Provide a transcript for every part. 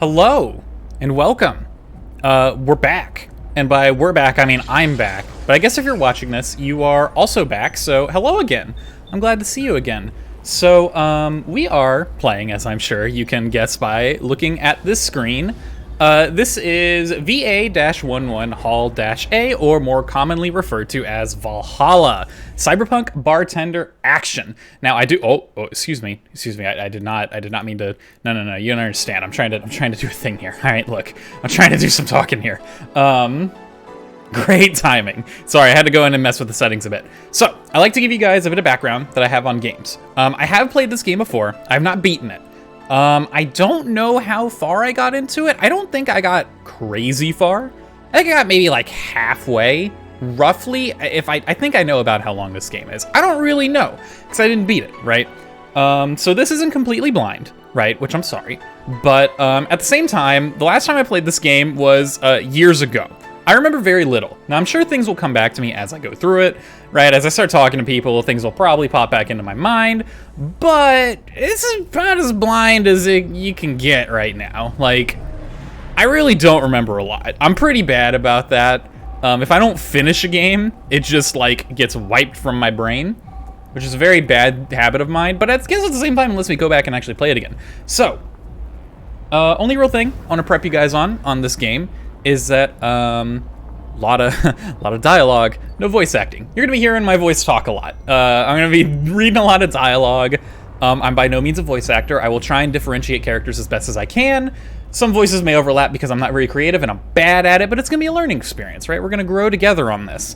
Hello and welcome. We're back. And by we're back, I mean I'm back. But I guess if you're watching this, you are also back. So hello again. I'm glad to see you again. So we are playing, as I'm sure you can guess by looking at this screen. This is VA-11 Hall-A, or more commonly referred to as Valhalla. Cyberpunk bartender action. Now I do. Oh, excuse me. I did not mean to. No. You don't understand. I'm trying to do a thing here. All right, look. I'm trying to do some talking here. Great timing. Sorry, I had to go in and mess with the settings a bit. So I like to give you guys a bit of background that I have on games. I have played this game before. I have not beaten it. I don't know how far I got into it. I don't think I got crazy far. I think I got maybe like halfway, roughly. I think I know about how long this game is. I don't really know, because I didn't beat it, right? So this isn't completely blind, right? Which I'm sorry. But at the same time, the last time I played this game was years ago. I remember very little. Now, I'm sure things will come back to me as I go through it, right? As I start talking to people, things will probably pop back into my mind, but it's about as blind as you can get right now. Like, I really don't remember a lot. I'm pretty bad about that. If I don't finish a game, it just, like, gets wiped from my brain, which is a very bad habit of mine, but I guess at the same time, unless we go back and actually play it again. So, only real thing I want to prep you guys on this game is that lot of dialogue, no voice acting. You're gonna be hearing my voice talk a lot. I'm gonna be reading a lot of dialogue. I'm by no means a voice actor. I will try and differentiate characters as best as I can. Some voices may overlap because I'm not very creative and I'm bad at it, but it's gonna be a learning experience, right? We're gonna grow together on this.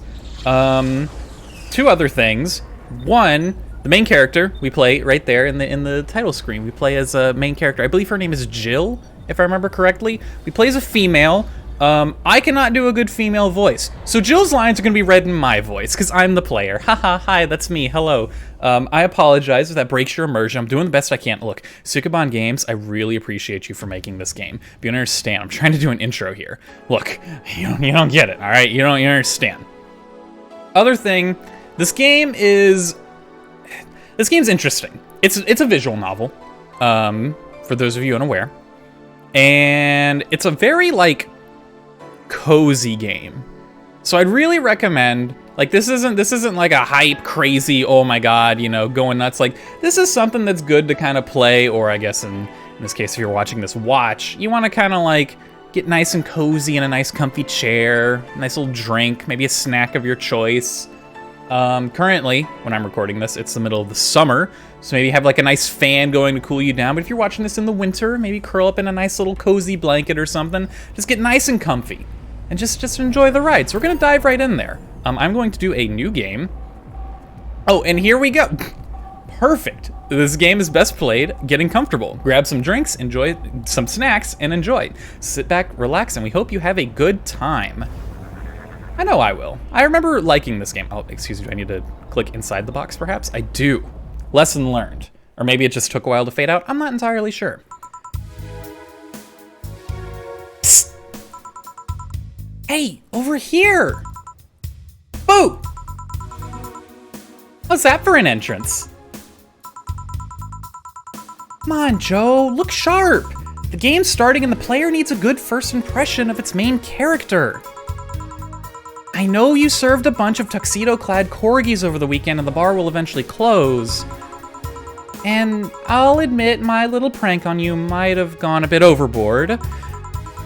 Two other things. One, the main character we play right there in the title screen. We play as a main character. I believe her name is Jill, if I remember correctly. We play as a female. I cannot do a good female voice, so Jill's lines are going to be read in my voice, because I'm the player. Haha, hi, that's me, hello. I apologize if that breaks your immersion. I'm doing the best I can. Look, Sukaban Games, I really appreciate you for making this game. But you don't understand, I'm trying to do an intro here. Look, you don't get it, all right? You don't understand. Other thing, this game's interesting. It's a visual novel, for those of you unaware. And it's a very, like, cozy game. So I'd really recommend, like, this isn't like a hype crazy, oh my god, you know, going nuts. Like, this is something that's good to kind of play, or I guess in this case if you're watching this, watch. You want to kind of like get nice and cozy in a nice comfy chair, nice little drink, maybe a snack of your choice. Currently, when I'm recording this, it's the middle of the summer, so maybe have like a nice fan going to cool you down. But if you're watching this in the winter, maybe curl up in a nice little cozy blanket or something. Just get nice and comfy and just enjoy the ride. So we're gonna dive right in there. I'm going to do a new game. Oh, and here we go. Perfect. This game is best played getting comfortable. Grab some drinks, enjoy some snacks, and enjoy. Sit back, relax, and we hope you have a good time. I know I will. I remember liking this game. Oh, excuse me, do I need to click inside the box, perhaps? I do. Lesson learned. Or maybe it just took a while to fade out. I'm not entirely sure. Psst. Hey, over here! Boo! How's that for an entrance? Come on, Joe, look sharp! The game's starting and the player needs a good first impression of its main character. I know you served a bunch of tuxedo-clad corgis over the weekend and the bar will eventually close. And I'll admit my little prank on you might have gone a bit overboard.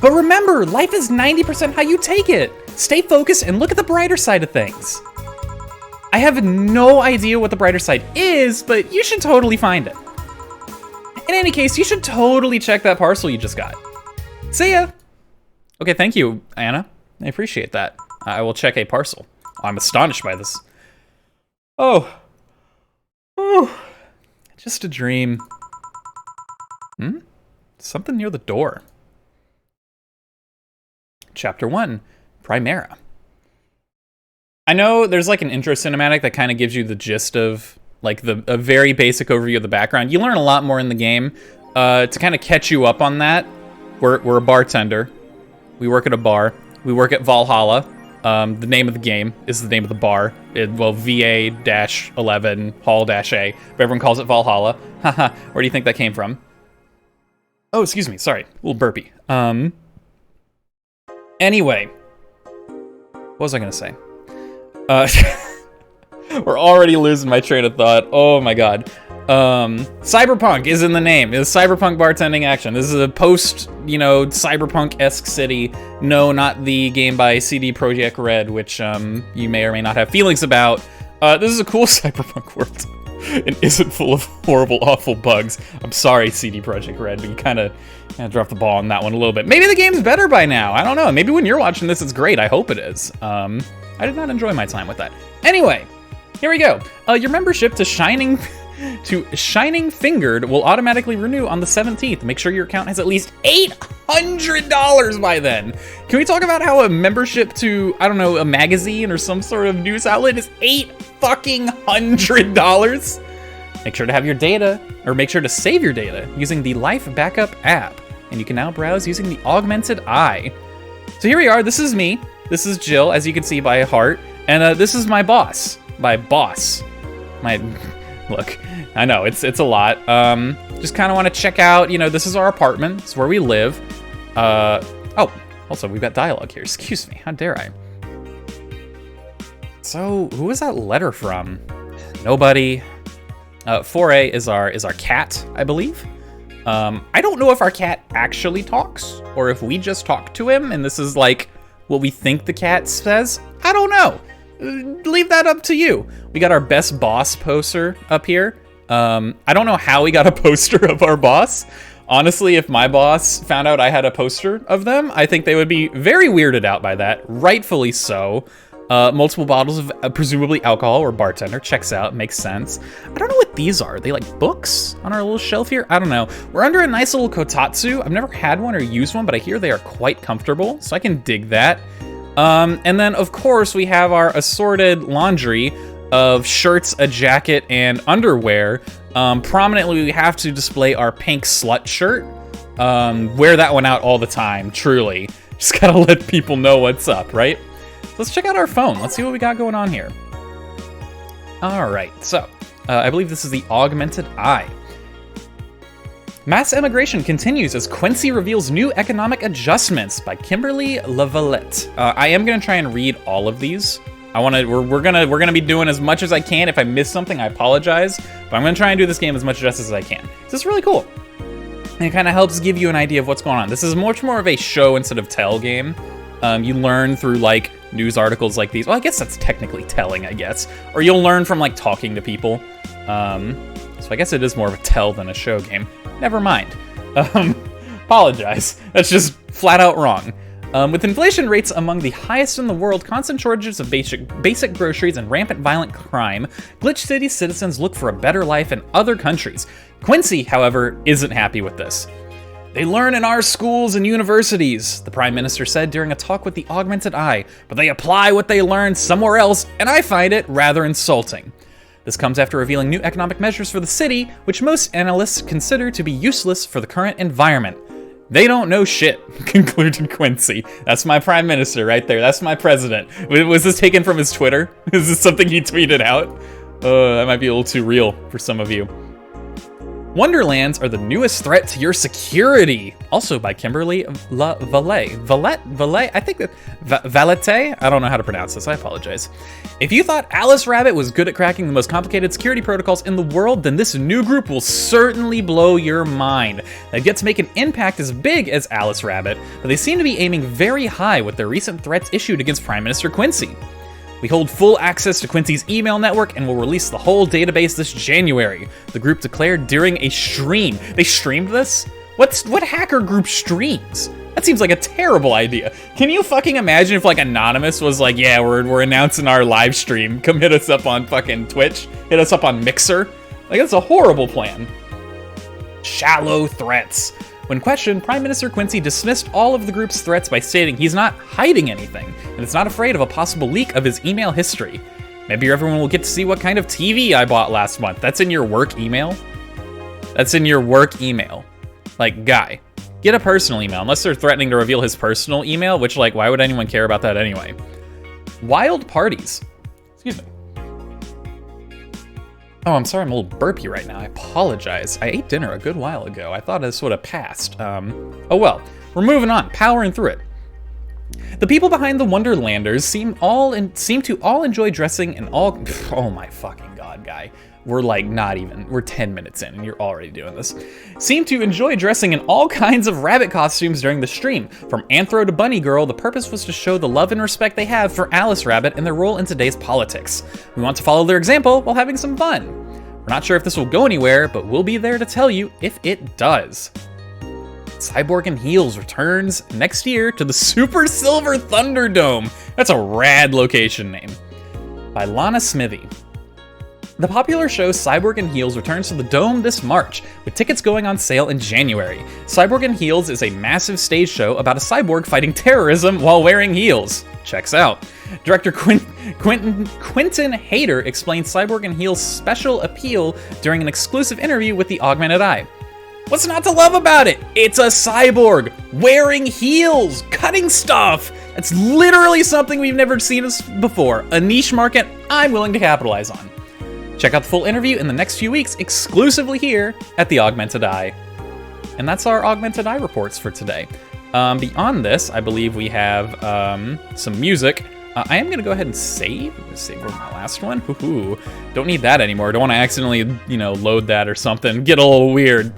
But remember, life is 90% how you take it. Stay focused and look at the brighter side of things. I have no idea what the brighter side is, but you should totally find it. In any case, you should totally check that parcel you just got. See ya! Okay, thank you, Anna. I appreciate that. I will check a parcel. I'm astonished by this. Oh. Just a dream. Something near the door. Chapter 1, Primera. I know there's like an intro cinematic that kind of gives you the gist of like a very basic overview of the background. You learn a lot more in the game. To kind of catch you up on that, we're a bartender. We work at a bar. We work at Valhalla. The name of the game is the name of the bar. Well, VA-11 Hall-A, but everyone calls it Valhalla. Haha, where do you think that came from? Oh, excuse me, sorry, a little burpy. Anyway, what was I gonna say? We're already losing my train of thought. Oh my god. Cyberpunk is in the name. It's cyberpunk bartending action. This is a post, cyberpunk-esque city. No, not the game by CD Projekt Red, which you may or may not have feelings about. This is a cool cyberpunk world. It isn't full of horrible, awful bugs. I'm sorry, CD Projekt Red, but you kind of dropped the ball on that one a little bit. Maybe the game's better by now. I don't know. Maybe when you're watching this, it's great. I hope it is. I did not enjoy my time with that. Anyway, here we go. Your membership to Shining Fingered will automatically renew on the 17th. Make sure your account has at least $800 by then. Can we talk about how a membership to, I don't know, a magazine or some sort of news outlet is $800? Make sure to have your data, or make sure to save your data using the Life Backup app. And you can now browse using the Augmented Eye. So here we are. This is me. This is Jill, as you can see by a heart. And this is my boss. Look, I know, it's a lot. Just kind of want to check out, this is our apartment. It's where we live. Oh, also, we've got dialogue here. Excuse me, how dare I? So, who is that letter from? Nobody. 4A is our cat, I believe. I don't know if our cat actually talks, or if we just talk to him, and this is like what we think the cat says. I don't know. Leave that up to you. We got our best boss poster up here. I don't know how we got a poster of our boss. Honestly, if my boss found out I had a poster of them, I think they would be very weirded out by that. Rightfully so. Multiple bottles of presumably alcohol or bartender. Checks out, makes sense. I don't know what these are. Are they like books on our little shelf here? I don't know. We're under a nice little kotatsu. I've never had one or used one, but I hear they are quite comfortable, so I can dig that. And then, of course, we have our assorted laundry of shirts, a jacket, and underwear. Prominently, we have to display our pink slut shirt. Wear that one out all the time, truly. Just gotta let people know what's up, right? Let's check out our phone. Let's see what we got going on here. All right, so I believe this is the Augmented Eye. Mass immigration continues as Quincy reveals new economic adjustments by Kimberly LaVallette. I am gonna try and read all of these. We're gonna be doing as much as I can. If I miss something, I apologize, but I'm gonna try and do this game as much justice as I can. This is really cool. And it kind of helps give you an idea of what's going on. This is much more of a show instead of tell game. You learn through like news articles like these. Well, I guess that's technically telling, I guess. Or you'll learn from like talking to people. So I guess it is more of a tell than a show game. Never mind. Apologize. That's just flat out wrong. With inflation rates among the highest in the world, constant shortages of basic groceries, and rampant violent crime, Glitch City citizens look for a better life in other countries. Quincy, however, isn't happy with this. They learn in our schools and universities, the Prime Minister said during a talk with the Augmented Eye, but they apply what they learn somewhere else, and I find it rather insulting. This comes after revealing new economic measures for the city, which most analysts consider to be useless for the current environment. They don't know shit, concluded Quincy. That's my prime minister right there. That's my president. Was this taken from his Twitter? Is this something he tweeted out? That might be a little too real for some of you. Wonderlands are the newest threat to your security. Also by Kimberly LaVallette. Valette? I think that... Valette? I don't know how to pronounce this. I apologize. If you thought Alice Rabbit was good at cracking the most complicated security protocols in the world, then this new group will certainly blow your mind. They've yet to make an impact as big as Alice Rabbit, but they seem to be aiming very high with their recent threats issued against Prime Minister Quincy. We hold full access to Quincy's email network and will release the whole database this January, the group declared during a stream. They streamed this? What hacker group streams? That seems like a terrible idea. Can you fucking imagine if like Anonymous was like, yeah, we're announcing our live stream. Come hit us up on fucking Twitch. Hit us up on Mixer. Like, that's a horrible plan. Shallow threats. When questioned, Prime Minister Quincy dismissed all of the group's threats by stating he's not hiding anything, and is not afraid of a possible leak of his email history. Maybe everyone will get to see what kind of TV I bought last month. That's in your work email? That's in your work email. Like, guy, get a personal email, unless they're threatening to reveal his personal email, which, like, why would anyone care about that anyway? Wild parties. Excuse me. Oh, I'm sorry, I'm a little burpy right now. I apologize. I ate dinner a good while ago. I thought this would have passed. Oh well. We're moving on, powering through it. The people behind the Wonderlanders seem to all enjoy dressing in all. Oh my fucking god, guy. We're like we're 10 minutes in and you're already doing this. Seem to enjoy dressing in all kinds of rabbit costumes during the stream. From Anthro to Bunny Girl, the purpose was to show the love and respect they have for Alice Rabbit and their role in today's politics. We want to follow their example while having some fun. We're not sure if this will go anywhere, but we'll be there to tell you if it does. Cyborg and Heels returns next year to the Super Silver Thunderdome. That's a rad location name. By Lana Smithy. The popular show Cyborg and Heels returns to the Dome this March, with tickets going on sale in January. Cyborg and Heels is a massive stage show about a cyborg fighting terrorism while wearing heels. Checks out. Director Quentin Hayter explained Cyborg and Heels' special appeal during an exclusive interview with the Augmented Eye. What's not to love about it? It's a cyborg wearing heels, cutting stuff. That's literally something we've never seen before. A niche market I'm willing to capitalize on. Check out the full interview in the next few weeks, exclusively here at the Augmented Eye. And that's our Augmented Eye reports for today. Beyond this, I believe we have some music. I am gonna go ahead and save. I'm gonna save over my last one. Woohoo! Don't need that anymore. Don't want to accidentally, load that or something. Get a little weird.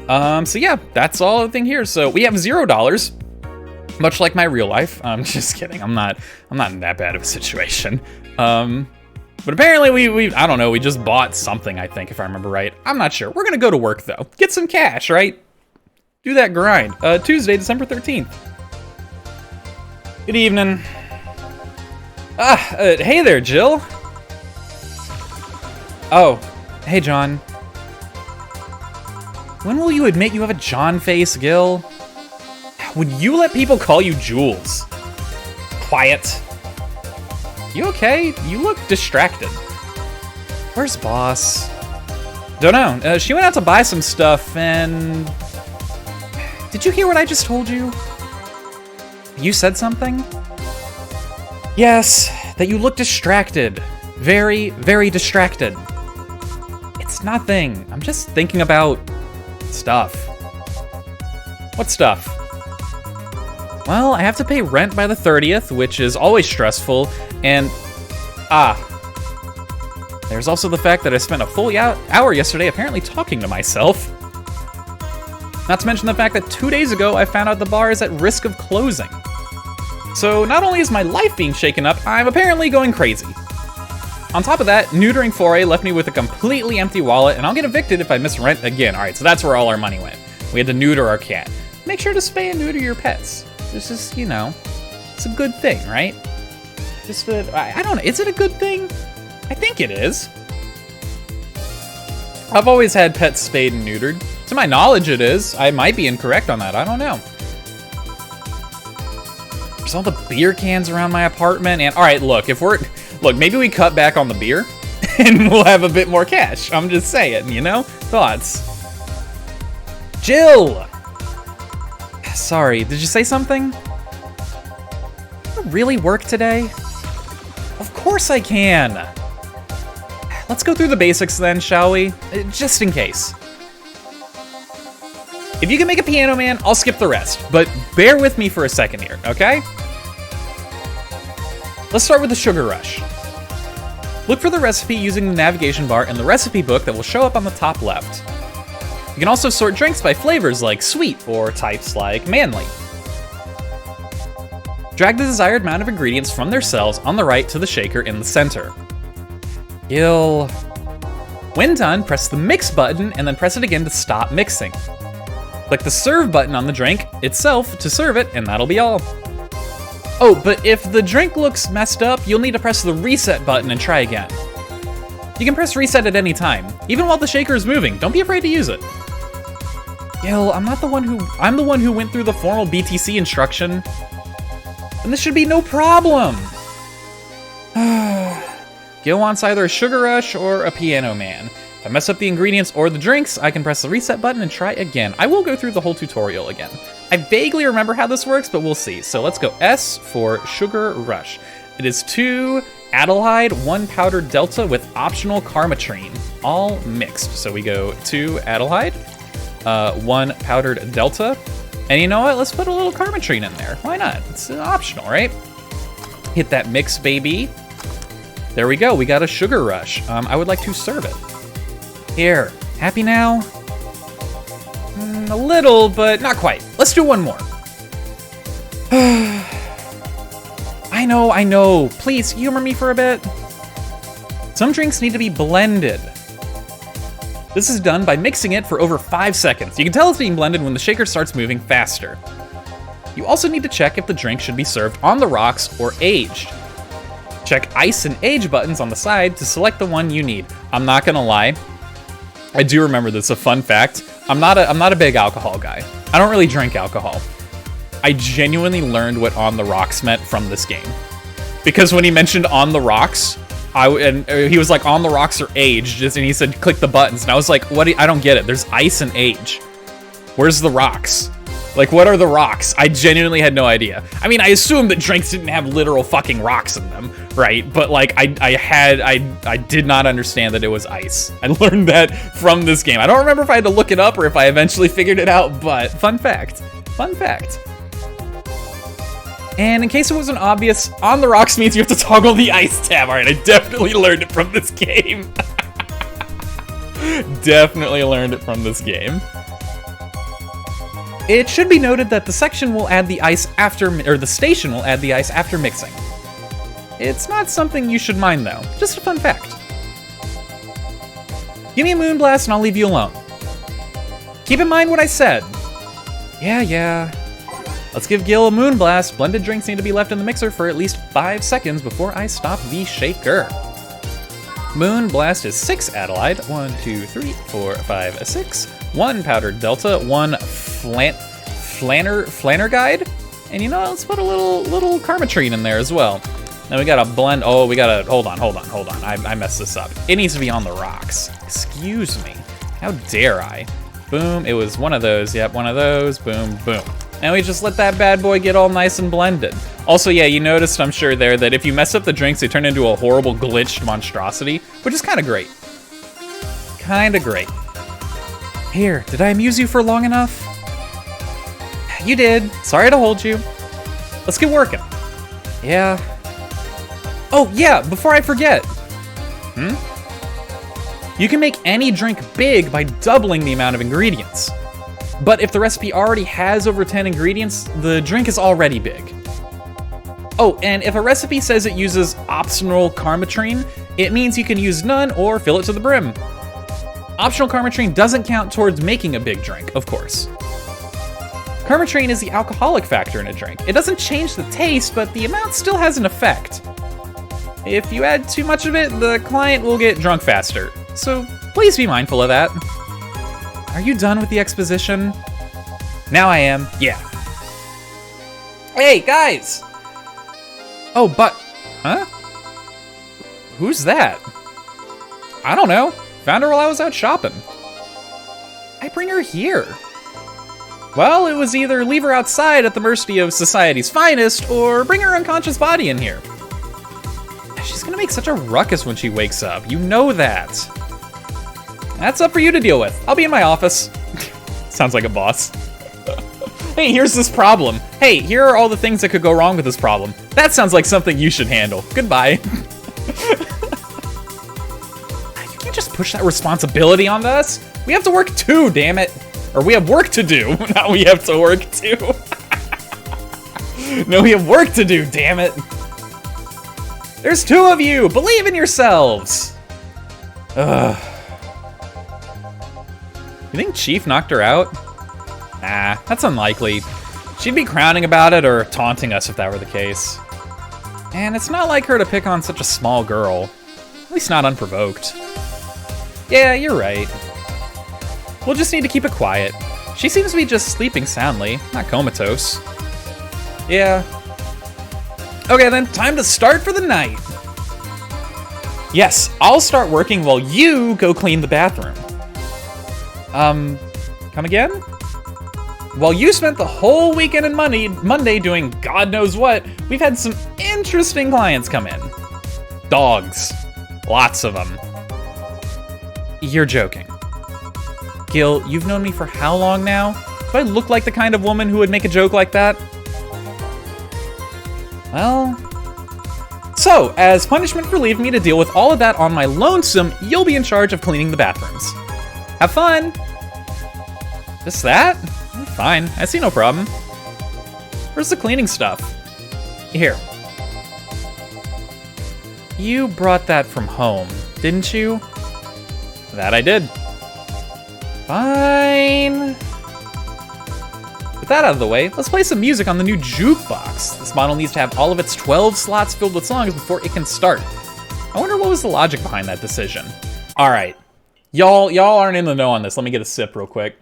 So yeah, that's all the thing here. So we have $0, much like my real life. Just kidding. I'm not in that bad of a situation. But apparently I don't know, we just bought something, I think, if I remember right. I'm not sure. We're gonna go to work though. Get some cash, right? Do that grind. Tuesday, December 13th. Good evening. Hey there, Jill. Oh, hey, John. When will you admit you have a John face, Gil? Would you let people call you Jules? Quiet. You okay? You look distracted. Where's Boss? Don't know. She went out to buy some stuff and... Did you hear what I just told you? You said something? Yes, that you look distracted. Very, very distracted. It's nothing. I'm just thinking about... stuff. What stuff? Well, I have to pay rent by the 30th, which is always stressful, and... There's also the fact that I spent a full hour yesterday apparently talking to myself. Not to mention the fact that 2 days ago I found out the bar is at risk of closing. So not only is my life being shaken up, I'm apparently going crazy. On top of that, neutering Foray left me with a completely empty wallet, and I'll get evicted if I miss rent again. Alright, so that's where all our money went. We had to neuter our cat. Make sure to spay and neuter your pets. This is, it's a good thing, right? I don't know, is it a good thing? I think it is. I've always had pets spayed and neutered. To my knowledge, it is. I might be incorrect on that, I don't know. There's all the beer cans around my apartment, and alright, look, maybe we cut back on the beer, and we'll have a bit more cash. I'm just saying, Thoughts? Jill! Sorry, did you say something? Can I really work today? Of course I can! Let's go through the basics then, shall we? Just in case. If you can make a Piano Man, I'll skip the rest, but bear with me for a second here, okay? Let's start with the Sugar Rush. Look for the recipe using the navigation bar in the recipe book that will show up on the top left. You can also sort drinks by flavors like sweet or types like manly. Drag the desired amount of ingredients from their cells on the right to the shaker in the center. When done, press the mix button and then press it again to stop mixing. Click the serve button on the drink itself to serve it, and that'll be all. Oh, but if the drink looks messed up, you'll need to press the reset button and try again. You can press reset at any time, even while the shaker is moving. Don't be afraid to use it. I'm the one who went through the formal BTC instruction. And this should be no problem. Gil wants either a Sugar Rush or a Piano Man. If I mess up the ingredients or the drinks, I can press the reset button and try again. I will go through the whole tutorial again. I vaguely remember how this works, but we'll see. So let's go S for Sugar Rush. It is 2 Adelhyde, 1 powdered delta with optional karmatrine, all mixed. So we go 2 Adelhyde, 1 powdered delta, and you know what? Let's put a little karmatrine in there. Why not? It's optional, right? Hit that mix, baby. There we go. We got a sugar rush. I would like to serve it. Here. Happy now? A little, but not quite. Let's do one more. I know. Please, humor me for a bit. Some drinks need to be blended. This is done by mixing it for over 5 seconds. You can tell it's being blended when the shaker starts moving faster. You also need to check if the drink should be served on the rocks or aged. Check ice and age buttons on the side to select the one you need. I'm not gonna lie, I do remember this, a fun fact. I'm not a big alcohol guy. I don't really drink alcohol. I genuinely learned what on the rocks meant from this game. Because when he mentioned on the rocks, he was like on the rocks or aged, and he said click the buttons, and I was like, what? I don't get it. There's ice and age. Where's the rocks? Like, what are the rocks? I genuinely had no idea. I mean, I assumed that drinks didn't have literal fucking rocks in them, right? But like, I did not understand that it was ice. I learned that from this game. I don't remember if I had to look it up or if I eventually figured it out, but fun fact. Fun fact. And in case it wasn't obvious, on the rocks means you have to toggle the ice tab. All right, I definitely learned it from this game. Definitely learned it from this game. It should be noted that the section will add the ice after, or the station will add the ice after mixing. It's not something you should mind though, just a fun fact. Give me a Moonblast and I'll leave you alone. Keep in mind what I said. Yeah. Let's give Gil a Moonblast. Blended drinks need to be left in the mixer for at least 5 seconds before I stop the shaker. Moonblast is 6 Adelhyde. 1, 2, 3, 4, 5, 6. 1 powdered delta, 1 flanner guide. And you know, let's put a little karmatrine in there as well. Then we gotta blend, hold on. I messed this up. It needs to be on the rocks. Excuse me. How dare I? Boom, it was one of those. Yep, one of those. Boom, boom. And we just let that bad boy get all nice and blended. Also, yeah, you noticed, I'm sure there, that if you mess up the drinks, they turn into a horrible glitched monstrosity, which is kind of great. Kinda great. Here, did I amuse you for long enough? You did. Sorry to hold you. Let's get working. Yeah. Oh, yeah, before I forget. You can make any drink big by doubling the amount of ingredients. But if the recipe already has over 10 ingredients, the drink is already big. Oh, and if a recipe says it uses optional karmatrine, it means you can use none or fill it to the brim. Optional karmatrine doesn't count towards making a big drink, of course. Karmatrine is the alcoholic factor in a drink. It doesn't change the taste, but the amount still has an effect. If you add too much of it, the client will get drunk faster. So please be mindful of that. Are you done with the exposition? Now I am, yeah. Hey, guys! Oh, but, huh? Who's that? I don't know. Found her while I was out shopping. I bring her here. Well, it was either leave her outside at the mercy of society's finest, or bring her unconscious body in here. She's gonna make such a ruckus when she wakes up. You know that. That's up for you to deal with. I'll be in my office. Sounds like a boss. Hey, here's this problem. Hey, here are all the things that could go wrong with this problem. That sounds like something you should handle. Goodbye. You can't just push that responsibility onto us. We have to work too, damn it. Or we have work to do. Not we have to work too. No, we have work to do, damn it. There's 2 of you. Believe in yourselves. Ugh. You think Chief knocked her out? Nah, that's unlikely. She'd be crowning about it or taunting us if that were the case. And it's not like her to pick on such a small girl. At least not unprovoked. Yeah, you're right. We'll just need to keep it quiet. She seems to be just sleeping soundly, not comatose. Yeah. Okay then, time to start for the night. Yes, I'll start working while you go clean the bathroom. Come again? While you spent the whole weekend and Monday doing God knows what, we've had some interesting clients come in. Dogs. Lots of them. You're joking. Gil, you've known me for how long now? Do I look like the kind of woman who would make a joke like that? Well... So, as punishment for leaving me to deal with all of that on my lonesome, you'll be in charge of cleaning the bathrooms. Have fun! Just that? Fine, I see no problem. Where's the cleaning stuff? Here. You brought that from home, didn't you? That I did. Fine. With that out of the way, let's play some music on the new jukebox. This model needs to have all of its 12 slots filled with songs before it can start. I wonder what was the logic behind that decision. All right, y'all aren't in the know on this. Let me get a sip real quick.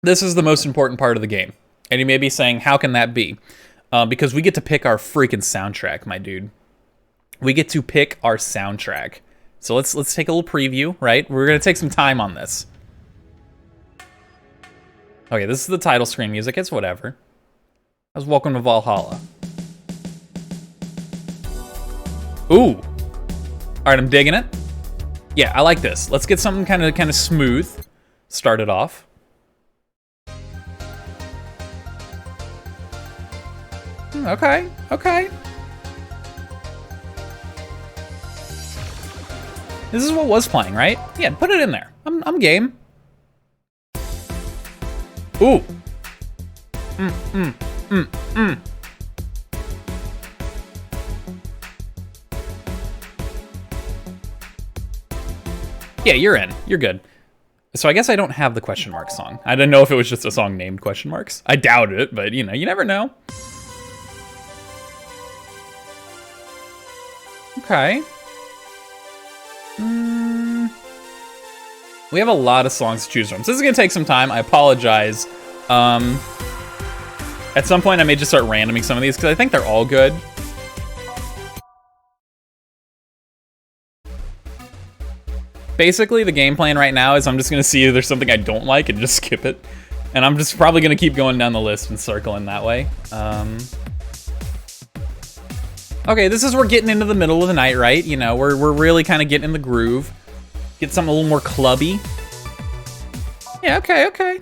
This is the most important part of the game. And you may be saying, how can that be? Because we get to pick our freaking soundtrack, my dude. We get to pick our soundtrack. So let's take a little preview, right? We're gonna take some time on this. Okay, this is the title screen music. It's whatever. That's Welcome to Valhalla. Ooh. All right, I'm digging it. Yeah, I like this. Let's get something kind of smooth. Start it off. Okay, okay. This is what was playing, right? Yeah, put it in there. I'm game. Ooh. Yeah, you're in. You're good. So I guess I don't have the question mark song. I didn't know if it was just a song named question marks. I doubt it, but you know, you never know. Okay. We have a lot of songs to choose from. So this is gonna take some time. I apologize. At some point I may just start randoming some of these because I think they're all good. Basically, the game plan right now is I'm just gonna see if there's something I don't like and just skip it. And I'm just probably gonna keep going down the list and circling that way. Okay, this is we're getting into the middle of the night, right? You know, we're really kind of getting in the groove. Get something a little more clubby. Yeah, okay, okay.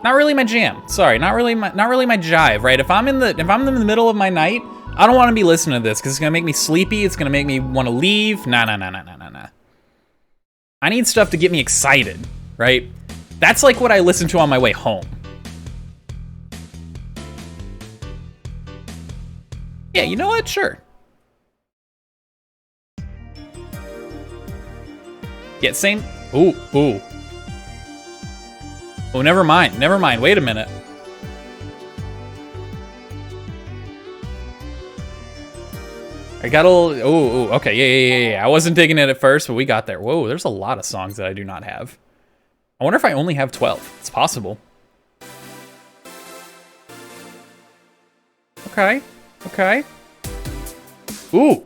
Not really my jam. Sorry, not really my jive, right? If I'm in the middle of my night, I don't want to be listening to this because it's gonna make me sleepy. It's gonna make me want to leave. Nah. I need stuff to get me excited, right? That's like what I listen to on my way home. Yeah, you know what? Sure. Yeah, same. Ooh. Oh, never mind. Wait a minute. I got a little. Oh, okay. Yeah. I wasn't digging it at first, but we got there. Whoa, there's a lot of songs that I do not have. I wonder if I only have 12. It's possible. Okay. Ooh.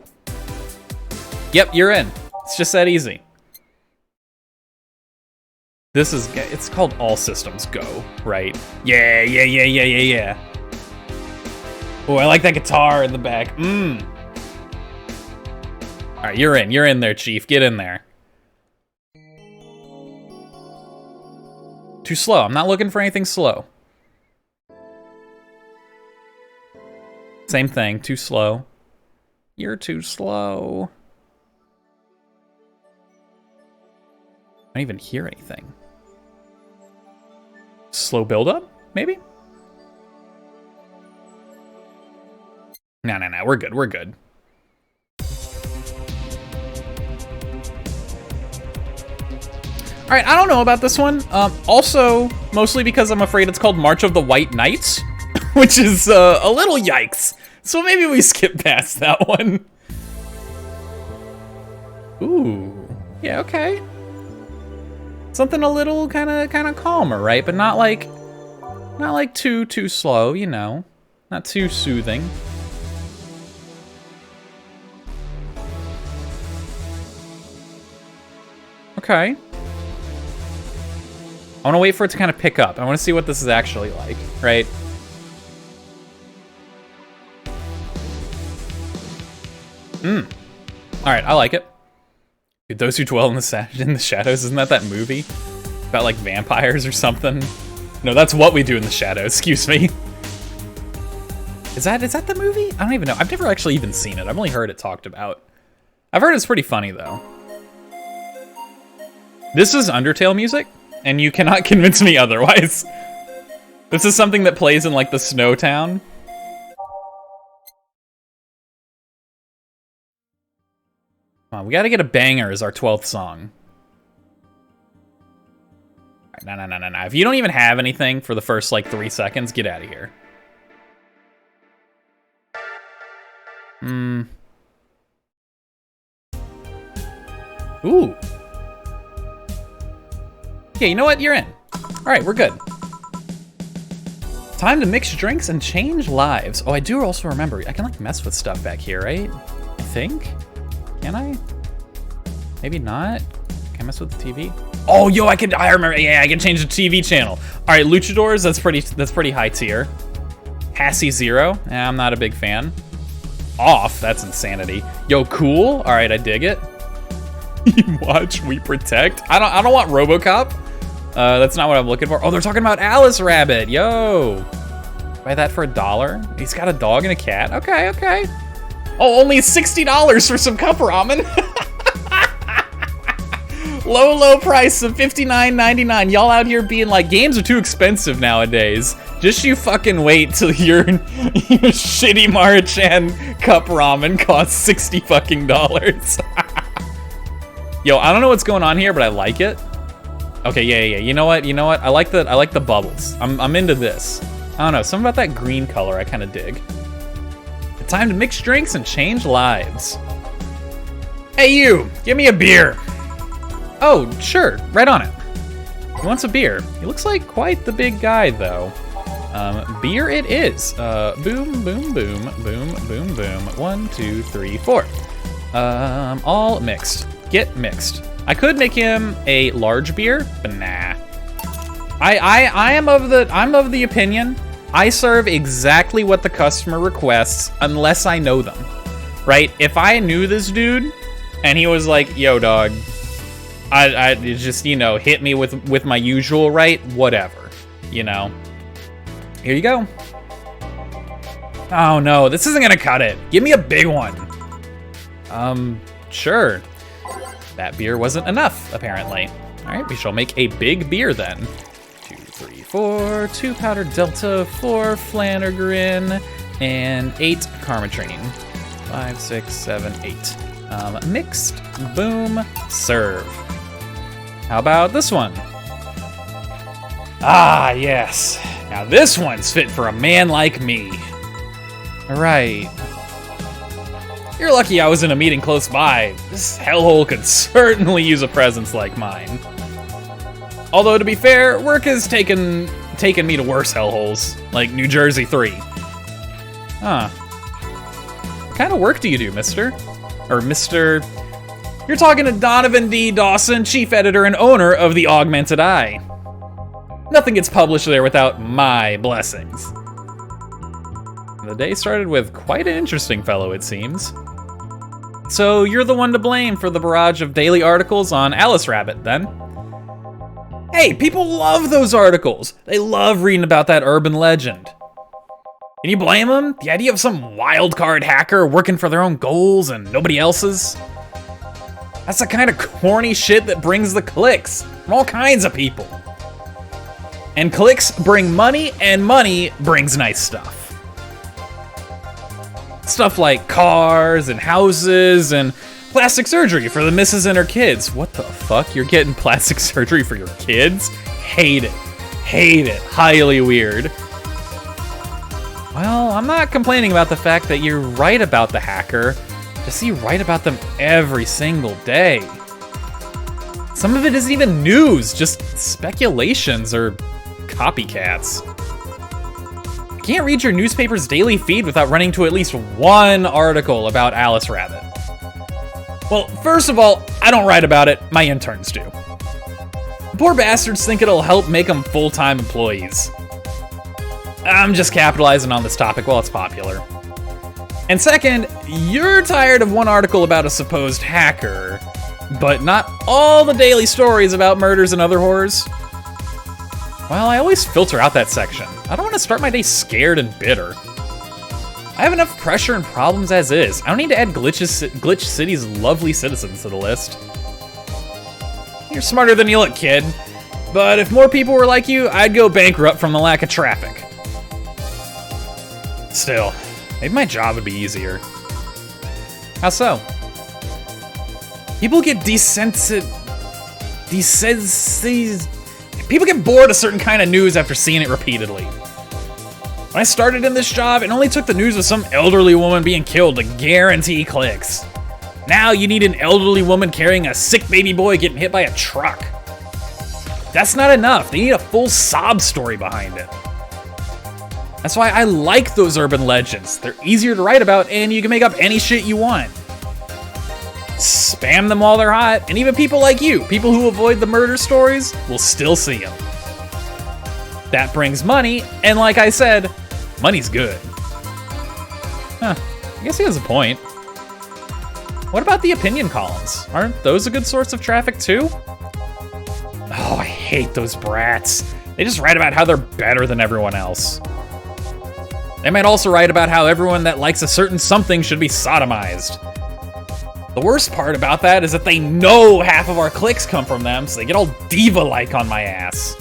Yep, you're in. It's just that easy. It's called All Systems Go, right? Yeah. Oh, I like that guitar in the back. All right, you're in there, Chief. Get in there. Too slow. I'm not looking for anything slow. Same thing, too slow. You're too slow. I don't even hear anything. Slow build-up, maybe? No, we're good. All right, I don't know about this one. Also, mostly because I'm afraid it's called March of the White Knights, which is a little yikes. So maybe we skip past that one. Ooh, yeah, okay. Something a little kind of calmer, right? But not like too slow, you know, not too soothing. Okay. I want to wait for it to kind of pick up. I want to see what this is actually like, right? All right, I like it. Dude, those who dwell in the shadows, isn't that movie? About like vampires or something? No, that's What We Do in the Shadows, excuse me. Is that the movie? I don't even know. I've never actually even seen it. I've only heard it talked about. I've heard it's pretty funny though. This is Undertale music, and you cannot convince me otherwise. This is something that plays in like the snow town. Come on, we gotta get a banger as our 12th song. All right, no. If you don't even have anything for the first like 3 seconds, get out of here. Ooh. Yeah, you know what? You're in. All right, we're good. Time to mix drinks and change lives. Oh, I do also remember, I can like mess with stuff back here, right? I think. Can I? Maybe not. Can I mess with the TV? Oh, yo, I remember. Yeah, I can change the TV channel. All right, Luchadors, that's pretty high tier. Hassy Zero, I'm not a big fan. Off, that's insanity. Yo, cool. All right, I dig it. You watch, we protect. I don't want RoboCop. That's not what I'm looking for. Oh, they're talking about Alice Rabbit. Yo, buy that for $1. He's got a dog and a cat. Okay. Oh, only $60 for some cup ramen. Low price of $59.99. Y'all out here being like, games are too expensive nowadays. Just you fucking wait till your shitty Marichan cup ramen costs $60 fucking dollars. Yo, I don't know what's going on here, but I like it. Okay, yeah. You know what? I like the bubbles. I'm into this. I don't know, something about that green color I kind of dig. Time to mix drinks and change lives. Hey you, give me a beer. Oh, sure, right on it. He wants a beer. He looks like quite the big guy though. Beer it is. Boom, boom, boom, boom, boom, boom. 1, 2, 3, 4. All mixed. Get mixed. I could make him a large beer, but nah. I'm of the opinion I serve exactly what the customer requests unless I know them, right? If I knew this dude and he was like, yo dog, I just, you know, hit me with my usual, right? Whatever, you know. Here you go. Oh no, this isn't gonna cut it. Give me a big one. Sure. That beer wasn't enough, apparently. All right, we shall make a big beer then. 2, 3, 4, 2 powdered Delta, 4 Flannergrin, and 8 Karmatrine. 5, 6, 7, 8. Mixed, boom, serve. How about this one? Ah, yes. Now this one's fit for a man like me. All right. You're lucky I was in a meeting close by. This hellhole could certainly use a presence like mine. Although, to be fair, work has taken me to worse hellholes, like New Jersey 3. Huh. What kind of work do you do, mister? Or Mr. You're talking to Donovan D. Dawson, chief editor and owner of The Augmented Eye. Nothing gets published there without my blessings. The day started with quite an interesting fellow, it seems. So you're the one to blame for the barrage of daily articles on Alice Rabbit, then? Hey, people love those articles. They love reading about that urban legend. Can you blame them? The idea of some wild card hacker working for their own goals and nobody else's? That's the kind of corny shit that brings the clicks from all kinds of people. And clicks bring money, and money brings nice stuff. Stuff like cars and houses and plastic surgery for the missus and her kids. What the fuck? You're getting plastic surgery for your kids? Hate it. Hate it. Highly weird. Well, I'm not complaining about the fact that you're right about the hacker. Just you write about them every single day. Some of it isn't even news, just speculations or copycats. I can't read your newspaper's daily feed without running to at least one article about Alice Rabbit. Well, first of all, I don't write about it, my interns do. Poor bastards think it'll help make them full-time employees. I'm just capitalizing on this topic while it's popular. And second, you're tired of one article about a supposed hacker, but not all the daily stories about murders and other horrors. Well, I always filter out that section. I don't want to start my day scared and bitter. I have enough pressure and problems as is. I don't need to add Glitch City's lovely citizens to the list. You're smarter than you look, kid. But if more people were like you, I'd go bankrupt from the lack of traffic. Still, maybe my job would be easier. How so? People get people get bored of certain kind of news after seeing it repeatedly. When I started in this job, it only took the news of some elderly woman being killed to guarantee clicks. Now you need an elderly woman carrying a sick baby boy getting hit by a truck. That's not enough. They need a full sob story behind it. That's why I like those urban legends. They're easier to write about and you can make up any shit you want. Spam them while they're hot, and even people like you, people who avoid the murder stories, will still see them. That brings money, and like I said, money's good. Huh, I guess he has a point. What about the opinion columns? Aren't those a good source of traffic too? Oh, I hate those brats. They just write about how they're better than everyone else. They might also write about how everyone that likes a certain something should be sodomized. The worst part about that is that they know half of our clicks come from them, so they get all diva-like on my ass.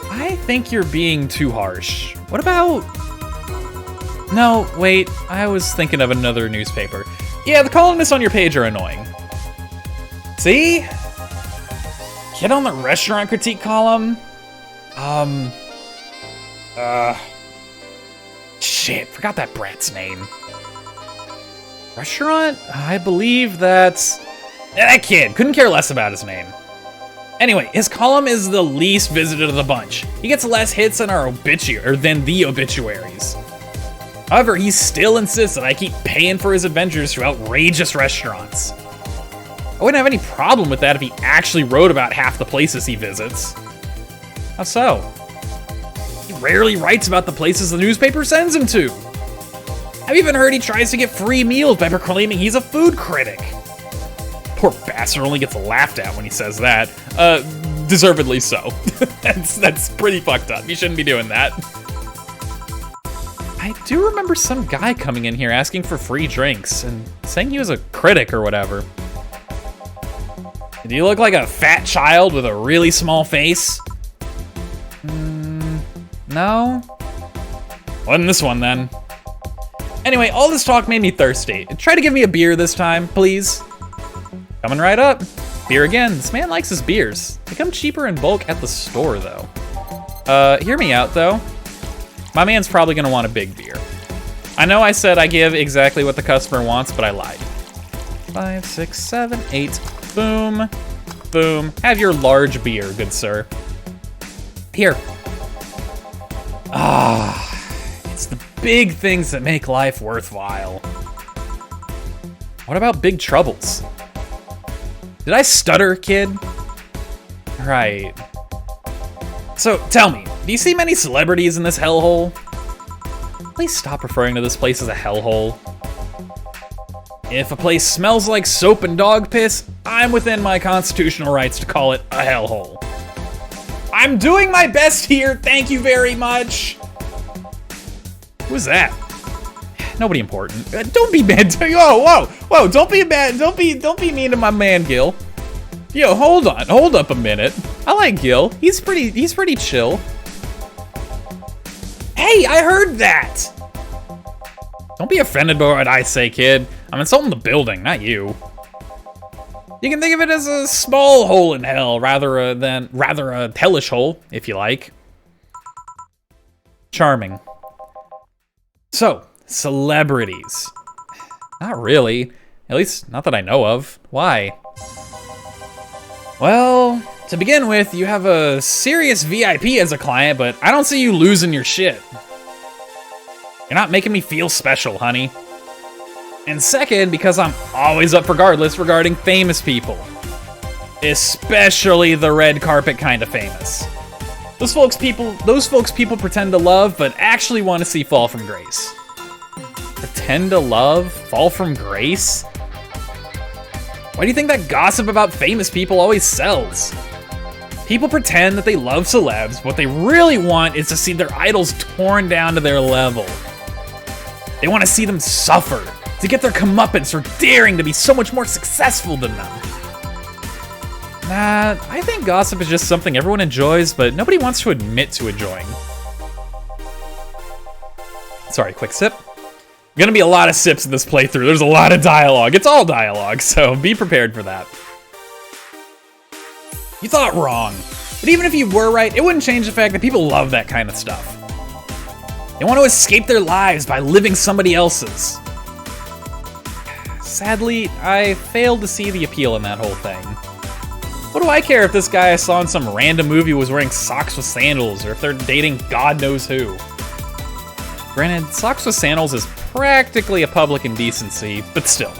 I think you're being too harsh. What about... No, wait, I was thinking of another newspaper. Yeah, the columnists on your page are annoying. See? Get on the restaurant critique column? Shit, forgot that brat's name. Restaurant? I believe that's... That kid, couldn't care less about his name. Anyway, his column is the least visited of the bunch. He gets less hits than the obituaries. However, he still insists that I keep paying for his adventures to outrageous restaurants. I wouldn't have any problem with that if he actually wrote about half the places he visits. How so? He rarely writes about the places the newspaper sends him to. I've even heard he tries to get free meals by proclaiming he's a food critic. Poor bastard only gets laughed at when he says that. Deservedly so. That's pretty fucked up. You shouldn't be doing that. I do remember some guy coming in here asking for free drinks and saying he was a critic or whatever. Do you look like a fat child with a really small face? No? Wasn't this one then. Anyway, all this talk made me thirsty. Try to give me a beer this time, please. Coming right up. Beer again. This man likes his beers. They come cheaper in bulk at the store, though. Hear me out, though. My man's probably gonna want a big beer. I know I said I give exactly what the customer wants, but I lied. 5, 6, 7, 8. Boom. Boom. Have your large beer, good sir. Here. It's the big things that make life worthwhile. What about big troubles? Did I stutter, kid? Right. So, tell me, do you see many celebrities in this hellhole? Please stop referring to this place as a hellhole. If a place smells like soap and dog piss, I'm within my constitutional rights to call it a hellhole. I'm doing my best here, thank you very much. Who's that? Nobody important. Don't be mad. Whoa! Don't be mad. Don't be mean to my man, Gil. Yo, hold up a minute. I like Gil. He's pretty chill. Hey, I heard that. Don't be offended by what I say, kid. I'm insulting the building, not you. You can think of it as a small hole in hell, rather a hellish hole, if you like. Charming. So, celebrities. Not really. At least, not that I know of. Why? Well, to begin with, you have a serious VIP as a client, but I don't see you losing your shit. You're not making me feel special, honey. And second, because I'm always up regardless regarding famous people. Especially the red carpet kind of famous. Those folks people pretend to love, but actually want to see fall from grace. Pretend to love? Fall from grace? Why do you think that gossip about famous people always sells? People pretend that they love celebs, but what they really want is to see their idols torn down to their level. They want to see them suffer, to get their comeuppance for daring to be so much more successful than them. Nah, I think gossip is just something everyone enjoys, but nobody wants to admit to enjoying. Sorry, quick sip. Gonna be a lot of sips in this playthrough. There's a lot of dialogue. It's all dialogue, so be prepared for that. You thought wrong. But even if you were right, it wouldn't change the fact that people love that kind of stuff. They want to escape their lives by living somebody else's. Sadly, I failed to see the appeal in that whole thing. What do I care if this guy I saw in some random movie was wearing socks with sandals, or if they're dating God knows who? Granted, socks with sandals is practically a public indecency, but still.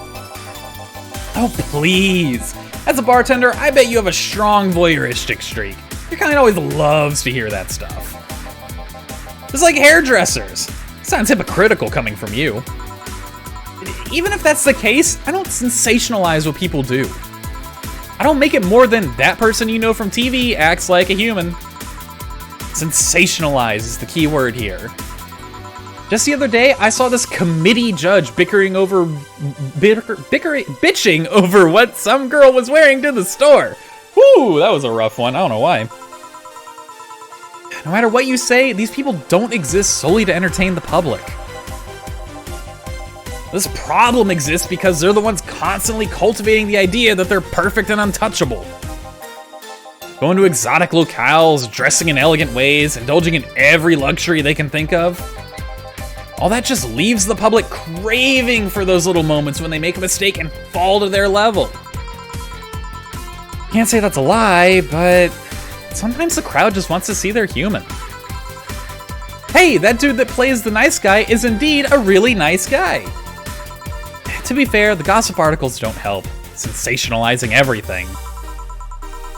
Oh, please. As a bartender, I bet you have a strong voyeuristic streak. Your kind always loves to hear that stuff. It's like hairdressers. Sounds hypocritical coming from you. Even if that's the case, I don't sensationalize what people do. I don't make it more than that person you know from TV acts like a human. Sensationalize is the key word here. Just the other day, I saw this committee judge bitching over what some girl was wearing to the store. Whew, that was a rough one. I don't know why. No matter what you say, these people don't exist solely to entertain the public. This problem exists because they're the ones constantly cultivating the idea that they're perfect and untouchable. Going to exotic locales, dressing in elegant ways, indulging in every luxury they can think of. All that just leaves the public craving for those little moments when they make a mistake and fall to their level. Can't say that's a lie, but sometimes the crowd just wants to see they're human. Hey, that dude that plays the nice guy is indeed a really nice guy. To be fair, the gossip articles don't help, sensationalizing everything.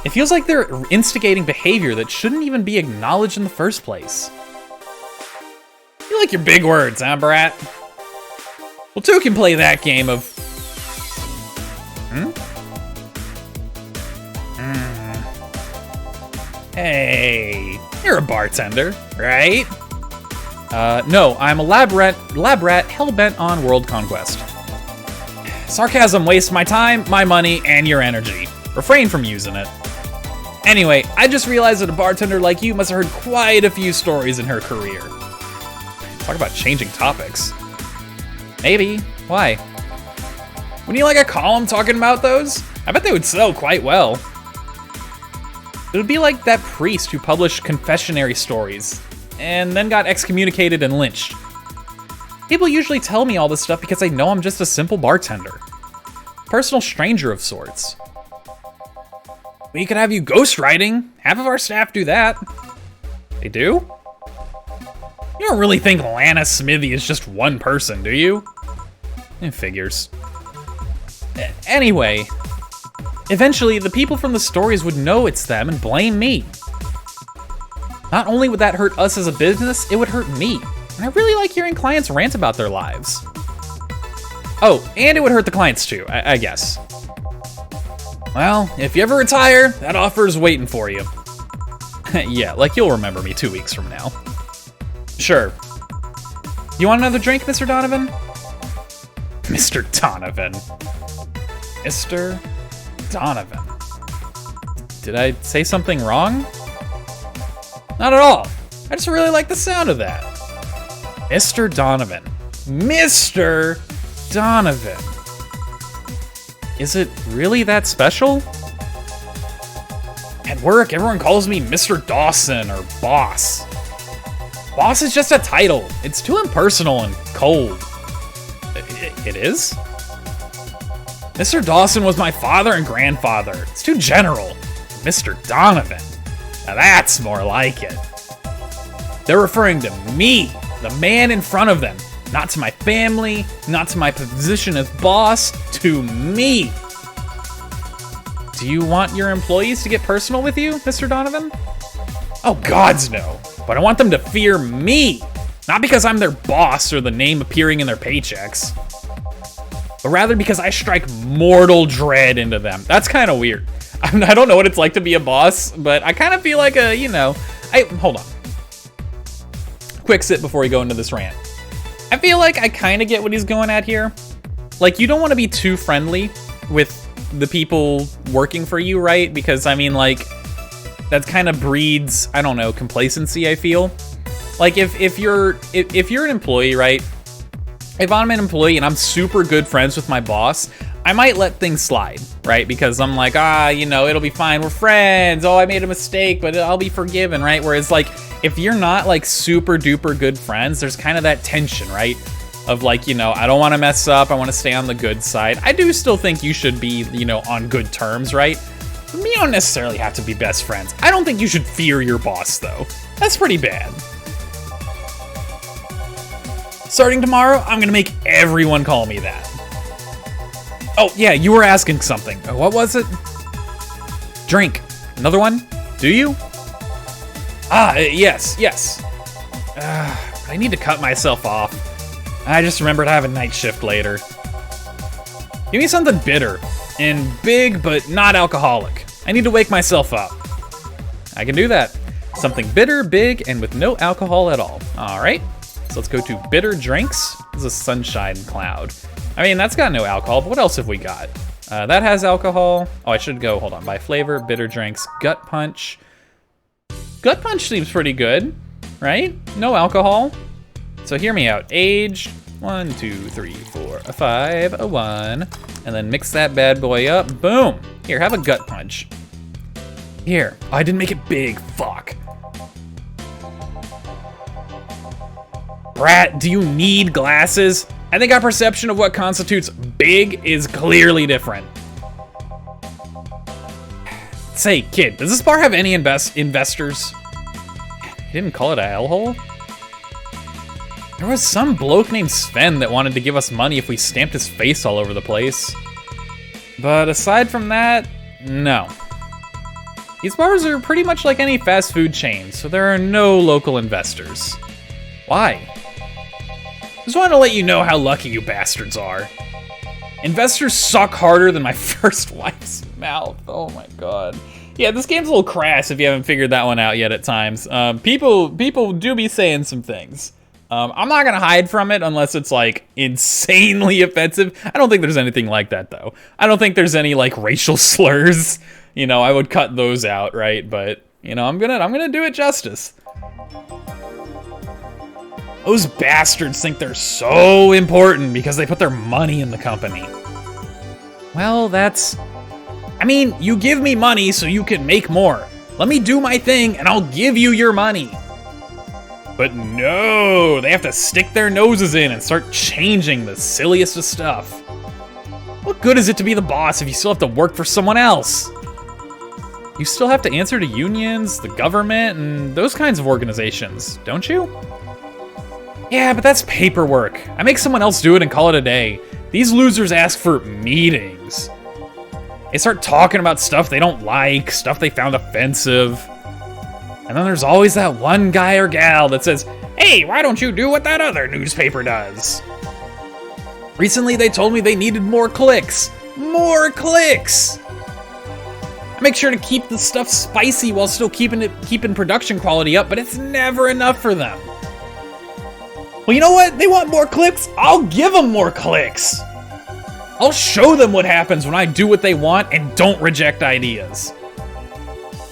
It feels like they're instigating behavior that shouldn't even be acknowledged in the first place. You like your big words, huh, brat? Well, two can play that game of... Hey, you're a bartender, right? No, I'm a lab rat hell-bent on world conquest. Sarcasm wastes my time, my money, and your energy. Refrain from using it. Anyway, I just realized that a bartender like you must have heard quite a few stories in her career. Talk about changing topics. Maybe. Why? Wouldn't you like a column talking about those? I bet they would sell quite well. It would be like that priest who published confessionary stories and then got excommunicated and lynched. People usually tell me all this stuff because they know I'm just a simple bartender. Personal stranger of sorts. We could have you ghostwriting. Half of our staff do that. They do? You don't really think Lana Smithy is just one person, do you? It figures. Anyway, eventually the people from the stories would know it's them and blame me. Not only would that hurt us as a business, it would hurt me. And I really like hearing clients rant about their lives. Oh, and it would hurt the clients too, I guess. Well, if you ever retire, that offer's waiting for you. Yeah, like you'll remember me 2 weeks from now. Sure. You want another drink, Mr. Donovan? Mr. Donovan. Mr. Donovan. Did I say something wrong? Not at all. I just really like the sound of that. Mr. Donovan. Mr. Donovan. Is it really that special? At work, everyone calls me Mr. Dawson or Boss. Boss is just a title. It's too impersonal and cold. It is? Mr. Dawson was my father and grandfather. It's too general. Mr. Donovan. Now that's more like it. They're referring to me, the man in front of them. Not to my family, not to my position as boss, to me. Do you want your employees to get personal with you, Mr. Donovan? Oh, gods no. But I want them to fear me. Not because I'm their boss or the name appearing in their paychecks. But rather because I strike mortal dread into them. That's kind of weird. I don't know what it's like to be a boss, but I kind of feel like a, you know... Hold on. Quick sip before we go into this rant. I feel like I kind of get what he's going at here. Like, you don't want to be too friendly with the people working for you, right? Because, I mean, like, that kind of breeds, I don't know, complacency, I feel. Like, if you're an employee, right? If I'm an employee and I'm super good friends with my boss, I might let things slide, right? Because I'm like, you know, it'll be fine. We're friends. Oh, I made a mistake, but I'll be forgiven, right? Whereas, like, if you're not, like, super duper good friends, there's kind of that tension, right? Of, like, you know, I don't want to mess up. I want to stay on the good side. I do still think you should be, you know, on good terms, right? But you don't necessarily have to be best friends. I don't think you should fear your boss, though. That's pretty bad. Starting tomorrow, I'm gonna make everyone call me that. Oh, yeah, you were asking something. What was it? Drink. Another one? Do you? Yes. I need to cut myself off. I just remembered I have a night shift later. Give me something bitter and big, but not alcoholic. I need to wake myself up. I can do that. Something bitter, big, and with no alcohol at all. All right. So let's go to bitter drinks. This is a sunshine cloud. I mean, that's got no alcohol, but what else have we got? That has alcohol. Oh, I should go, hold on, by flavor, bitter drinks, gut punch. Gut punch seems pretty good, right? No alcohol. So hear me out. Age, 1, 2, 3, 4, 5, 1. And then mix that bad boy up. Boom. Here, have a gut punch. Here. Oh, I didn't make it big. Fuck. Brat, do you need glasses? I think our perception of what constitutes big is clearly different. Say, kid, does this bar have any investors? He didn't call it a hellhole? There was some bloke named Sven that wanted to give us money if we stamped his face all over the place. But aside from that, no. These bars are pretty much like any fast food chain, so there are no local investors. Why? Just wanted to let you know how lucky you bastards are. Investors suck harder than my first wife's mouth. Oh my god. Yeah, this game's a little crass if you haven't figured that one out yet at times. People do be saying some things. I'm not gonna hide from it unless it's like insanely offensive. I don't think there's anything like that though. I don't think there's any like racial slurs. You know, I would cut those out, right? But you know, I'm gonna do it justice. Those bastards think they're so important because they put their money in the company. Well, I mean, you give me money so you can make more. Let me do my thing and I'll give you your money. But no, they have to stick their noses in and start changing the silliest of stuff. What good is it to be the boss if you still have to work for someone else? You still have to answer to unions, the government, and those kinds of organizations, don't you? Yeah, but that's paperwork. I make someone else do it and call it a day. These losers ask for meetings. They start talking about stuff they don't like, stuff they found offensive. And then there's always that one guy or gal that says, hey, why don't you do what that other newspaper does? Recently, they told me they needed more clicks. More clicks! I make sure to keep the stuff spicy while still keeping production quality up, but it's never enough for them. Well, you know what? They want more clicks. I'll give them more clicks. I'll show them what happens when I do what they want and don't reject ideas.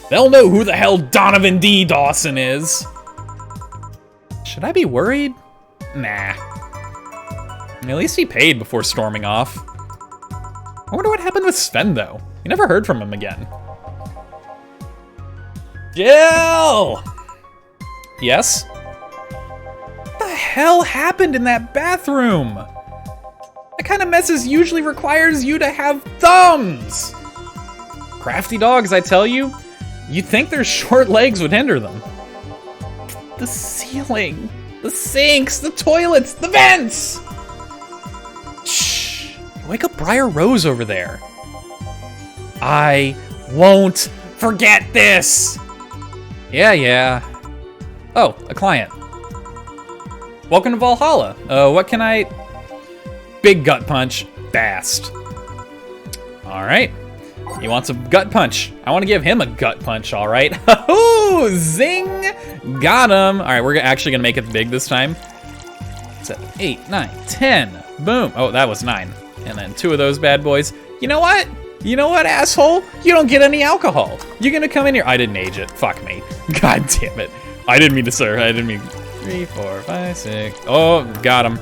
They'll know who the hell Donovan D. Dawson is. Should I be worried? Nah. I mean, at least he paid before storming off. I wonder what happened with Sven, though. We never heard from him again. Jill! Yes? What the hell happened in that bathroom? That kind of messes usually requires you to have thumbs. Crafty dogs, I tell you. You'd think their short legs would hinder them. The ceiling, the sinks, the toilets, the vents! Shh! Wake up Briar Rose over there. I won't forget this. Yeah. Oh, a client. Welcome to Valhalla. What can I... Big gut punch. Fast. All right. He wants a gut punch. I want to give him a gut punch, all right. Oh, zing! Got him. All right, we're actually going to make it big this time. 7, 8, 9, 10. Boom. Oh, that was 9. And then 2 of those bad boys. You know what? You know what, asshole? You don't get any alcohol. You're going to come in here. I didn't age it. Fuck me. God damn it. I didn't mean to, sir. I didn't mean... 3, 4, 5, 6. Oh, got him.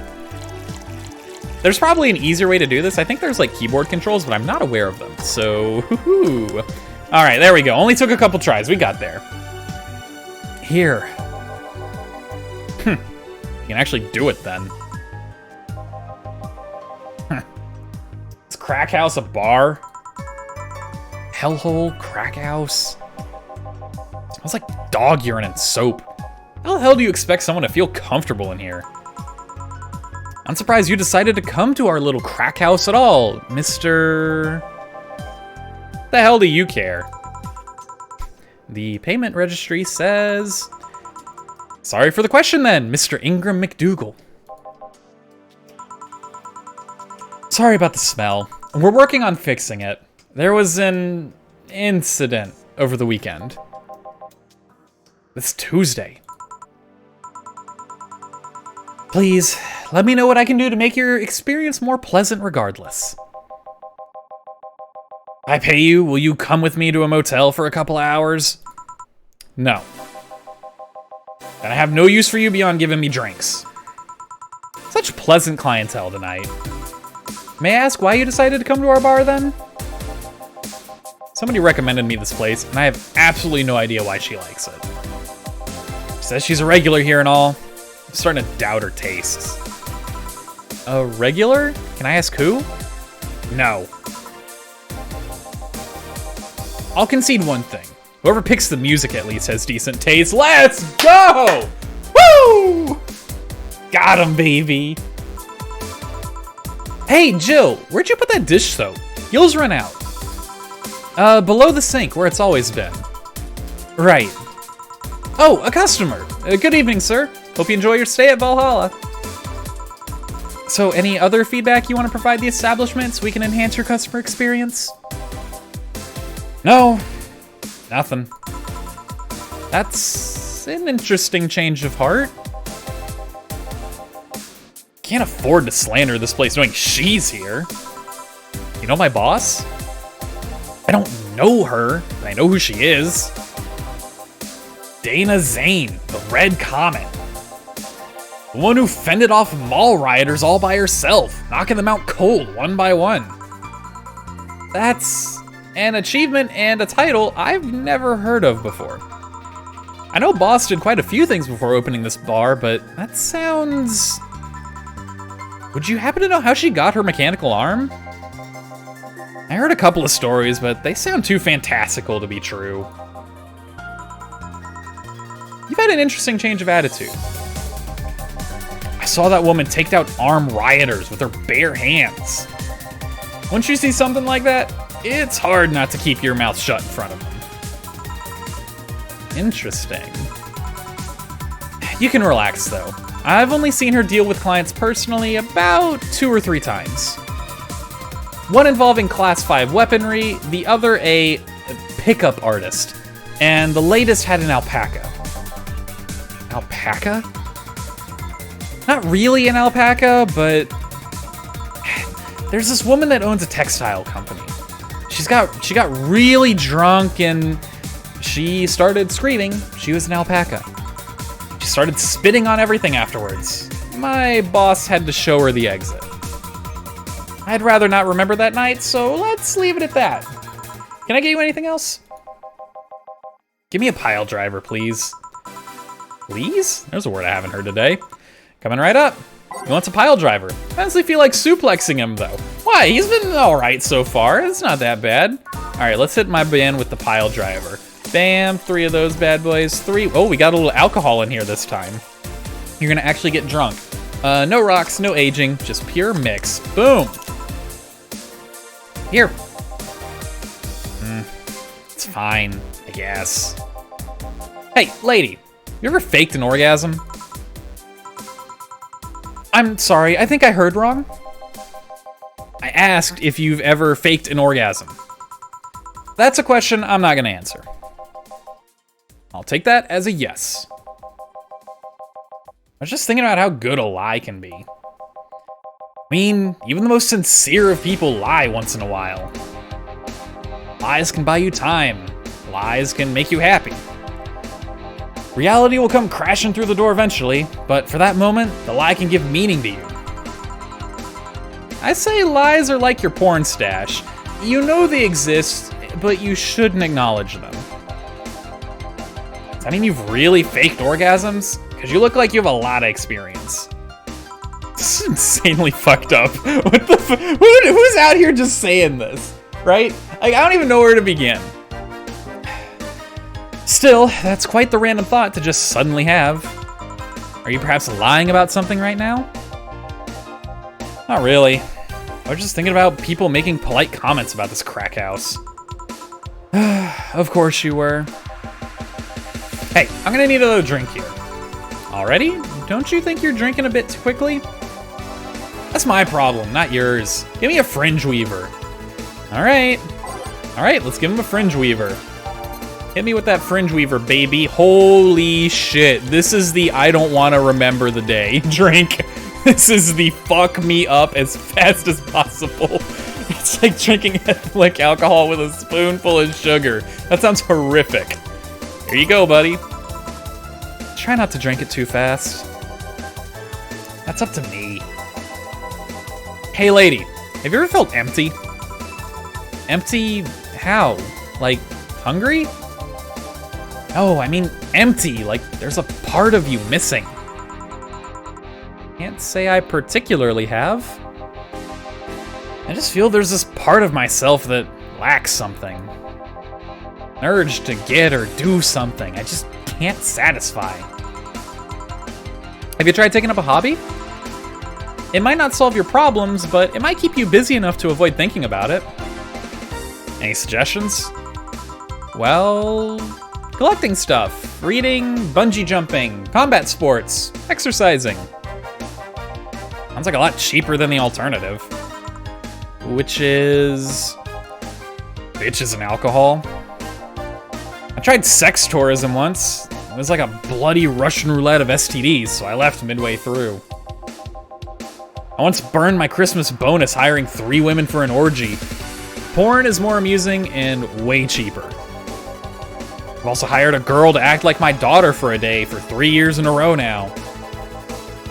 There's probably an easier way to do this. I think there's like keyboard controls, but I'm not aware of them. So, woohoo. All right, there we go. Only took a couple tries. We got there. Here. You can actually do it then. Is Crack House a bar? Hellhole, Crack House. Smells like dog urine and soap. How the hell do you expect someone to feel comfortable in here? I'm surprised you decided to come to our little crack house at all, Mr. The hell do you care? The payment registry says... Sorry for the question then, Mr. Ingram McDougal. Sorry about the smell. We're working on fixing it. There was an incident over the weekend. It's Tuesday. Please, let me know what I can do to make your experience more pleasant regardless. I pay you, will you come with me to a motel for a couple hours? No. And I have no use for you beyond giving me drinks. Such pleasant clientele tonight. May I ask why you decided to come to our bar then? Somebody recommended me this place, and I have absolutely no idea why she likes it. She says she's a regular here and all. I'm starting to doubt her tastes. A regular? Can I ask who? No. I'll concede one thing. Whoever picks the music at least has decent taste. Let's go! Woo! Got him, baby. Hey, Jill, where'd you put that dish soap? Yours run out. Below the sink, where it's always been. Right. Oh, a customer. Good evening, sir. Hope you enjoy your stay at Valhalla. So, any other feedback you want to provide the establishment so we can enhance your customer experience? No, nothing. That's an interesting change of heart. Can't afford to slander this place knowing she's here. You know my boss? I don't know her, but I know who she is. Dana Zane, the Red Comet. The one who fended off mall rioters all by herself, knocking them out cold, one by one. That's an achievement and a title I've never heard of before. I know Boss did quite a few things before opening this bar, but that sounds... Would you happen to know how she got her mechanical arm? I heard a couple of stories, but they sound too fantastical to be true. You've had an interesting change of attitude. I saw that woman take out armed rioters with her bare hands. Once you see something like that, it's hard not to keep your mouth shut in front of them. Interesting. You can relax, though. I've only seen her deal with clients personally about 2 or 3 times. One involving Class 5 weaponry, the other a pickup artist, and the latest had an alpaca. Alpaca? Not really an alpaca, but there's this woman that owns a textile company. She got really drunk and she started screaming she was an alpaca. She started spitting on everything afterwards. My boss had to show her the exit. I'd rather not remember that night, so let's leave it at that. Can I get you anything else? Give me a pile driver, please. Please? There's a word I haven't heard today. Coming right up. He wants a pile driver. I honestly feel like suplexing him, though. Why? He's been all right so far. It's not that bad. All right, let's hit my band with the pile driver. Bam, 3 of those bad boys. 3. Oh, we got a little alcohol in here this time. You're gonna actually get drunk. No rocks, no aging, just pure mix. Boom. Here. It's fine, I guess. Hey, lady, you ever faked an orgasm? I'm sorry, I think I heard wrong. I asked if you've ever faked an orgasm. That's a question I'm not gonna answer. I'll take that as a yes. I was just thinking about how good a lie can be. I mean, even the most sincere of people lie once in a while. Lies can buy you time. Lies can make you happy. Reality will come crashing through the door eventually, but for that moment, the lie can give meaning to you. I say lies are like your porn stash. You know they exist, but you shouldn't acknowledge them. Does that mean you've really faked orgasms? Because you look like you have a lot of experience. This is insanely fucked up. What the who's out here just saying this, right? Like, I don't even know where to begin. Still, that's quite the random thought to just suddenly have. Are you perhaps lying about something right now? Not really. I was just thinking about people making polite comments about this crack house. Of course you were. Hey, I'm gonna need another drink here. Already? Don't you think you're drinking a bit too quickly? That's my problem, not yours. Give me a fringe weaver. All right, let's give him a fringe weaver. Hit me with that fringe weaver, baby. Holy shit, this is the I don't want to remember the day drink. This is the fuck me up as fast as possible. It's like drinking ethylene alcohol with a spoonful of sugar. That sounds horrific. Here you go, buddy. Try not to drink it too fast. That's up to me. Hey lady, have you ever felt empty? Empty how? Like, hungry? Oh, I mean empty, like there's a part of you missing. Can't say I particularly have. I just feel there's this part of myself that lacks something. An urge to get or do something I just can't satisfy. Have you tried taking up a hobby? It might not solve your problems, but it might keep you busy enough to avoid thinking about it. Any suggestions? Well, collecting stuff, reading, bungee jumping, combat sports, exercising. Sounds like a lot cheaper than the alternative. Which is... bitches and alcohol. I tried sex tourism once. It was like a bloody Russian roulette of STDs, so I left midway through. I once burned my Christmas bonus hiring 3 women for an orgy. Porn is more amusing and way cheaper. I've also hired a girl to act like my daughter for a day for 3 years in a row now.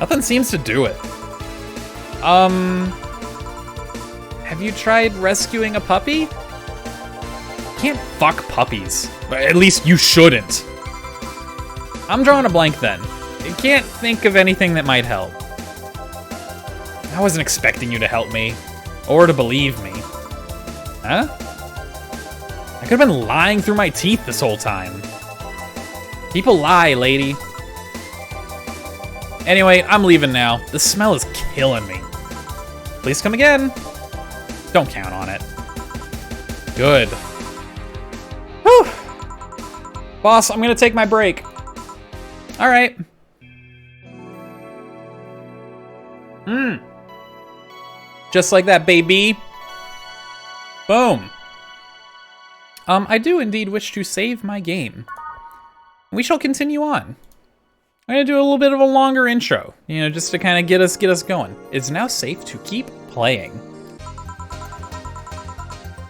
Nothing seems to do it. Have you tried rescuing a puppy? You can't fuck puppies. At least you shouldn't. I'm drawing a blank then. I can't think of anything that might help. I wasn't expecting you to help me, or to believe me. Huh? I could have been lying through my teeth this whole time. People lie, lady. Anyway, I'm leaving now. The smell is killing me. Please come again. Don't count on it. Good. Whew. Boss, I'm gonna take my break. All right. Just like that, baby. Boom. I do indeed wish to save my game. We shall continue on. I'm gonna do a little bit of a longer intro, you know, just to kind of get us going. It's now safe to keep playing.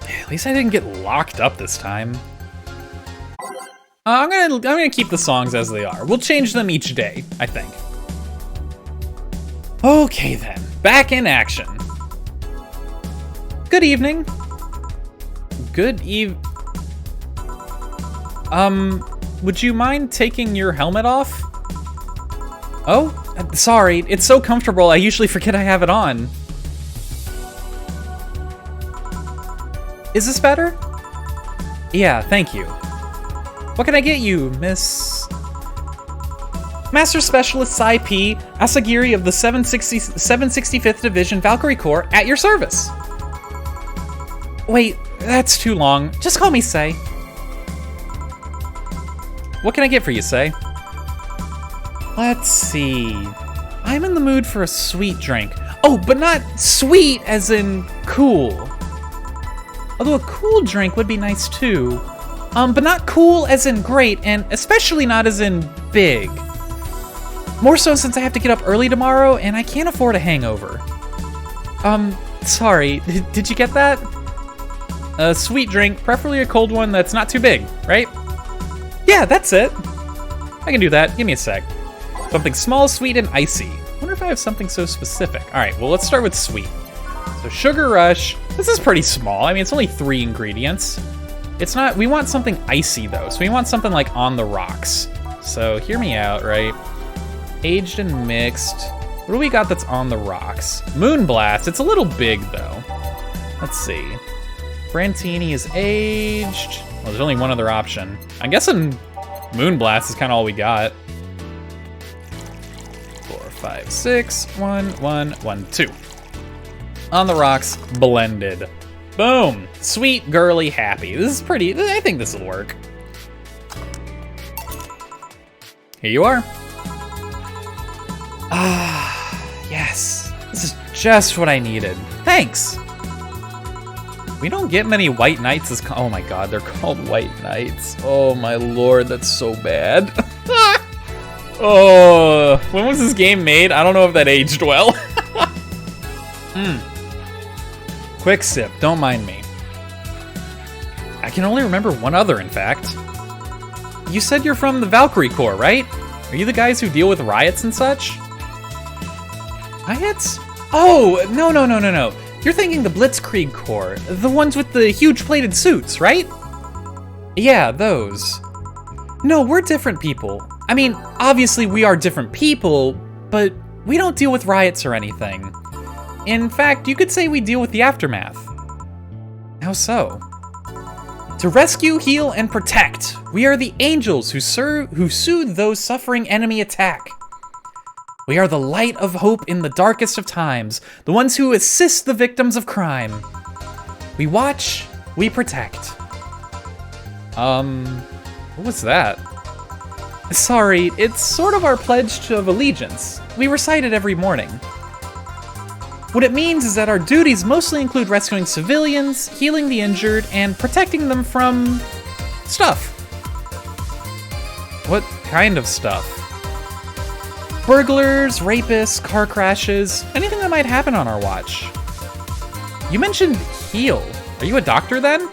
At least I didn't get locked up this time. I'm gonna keep the songs as they are. We'll change them each day, I think. Okay then, back in action. Good evening. Would you mind taking your helmet off? Oh, sorry, it's so comfortable I usually forget I have it on. Is this better? Yeah, thank you. What can I get you, Miss... Master Specialist Sai P. Asagiri of the 765th Division Valkyrie Corps at your service. Wait, that's too long. Just call me Sai. What can I get for you, Say? Let's see. I'm in the mood for a sweet drink. Oh, but not sweet as in cool. Although a cool drink would be nice too. But not cool as in great, and especially not as in big. More so since I have to get up early tomorrow, and I can't afford a hangover. Sorry, did you get that? A sweet drink, preferably a cold one that's not too big, right? Yeah, that's it. I can do that, give me a sec. Something small, sweet, and icy. Wonder if I have something so specific. All right, well, let's start with sweet. So Sugar Rush, this is pretty small. I mean, it's only 3 ingredients. It's not, we want something icy though. So we want something like on the rocks. So hear me out, right? Aged and mixed. What do we got that's on the rocks? Moonblast, it's a little big though. Let's see. Brantini is aged. Well, there's only one other option. I'm guessing Moonblast is kind of all we got. 4, 5, 6, 1, 1, 1, 2. On the rocks, blended. Boom! Sweet, girly, happy. This is pretty, I think this will work. Here you are. Ah, yes. This is just what I needed. Thanks! We don't get many white knights as, oh my god, they're called white knights. Oh my lord, that's so bad. Oh, when was this game made? I don't know if that aged well. Quick sip, don't mind me. I can only remember one other, in fact. You said you're from the Valkyrie Corps, right? Are you the guys who deal with riots and such? Riots? Oh, no. You're thinking the Blitzkrieg Corps, the ones with the huge plated suits, right? Yeah, those. No, we're different people. I mean, obviously we are different people, but we don't deal with riots or anything. In fact, you could say we deal with the aftermath. How so? To rescue, heal, and protect. We are the angels who soothe those suffering enemy attack. We are the light of hope in the darkest of times, the ones who assist the victims of crime. We watch, we protect. What was that? Sorry, it's sort of our pledge of allegiance. We recite it every morning. What it means is that our duties mostly include rescuing civilians, healing the injured, and protecting them from stuff. What kind of stuff? Burglars, rapists, car crashes, anything that might happen on our watch. You mentioned heal. Are you a doctor then?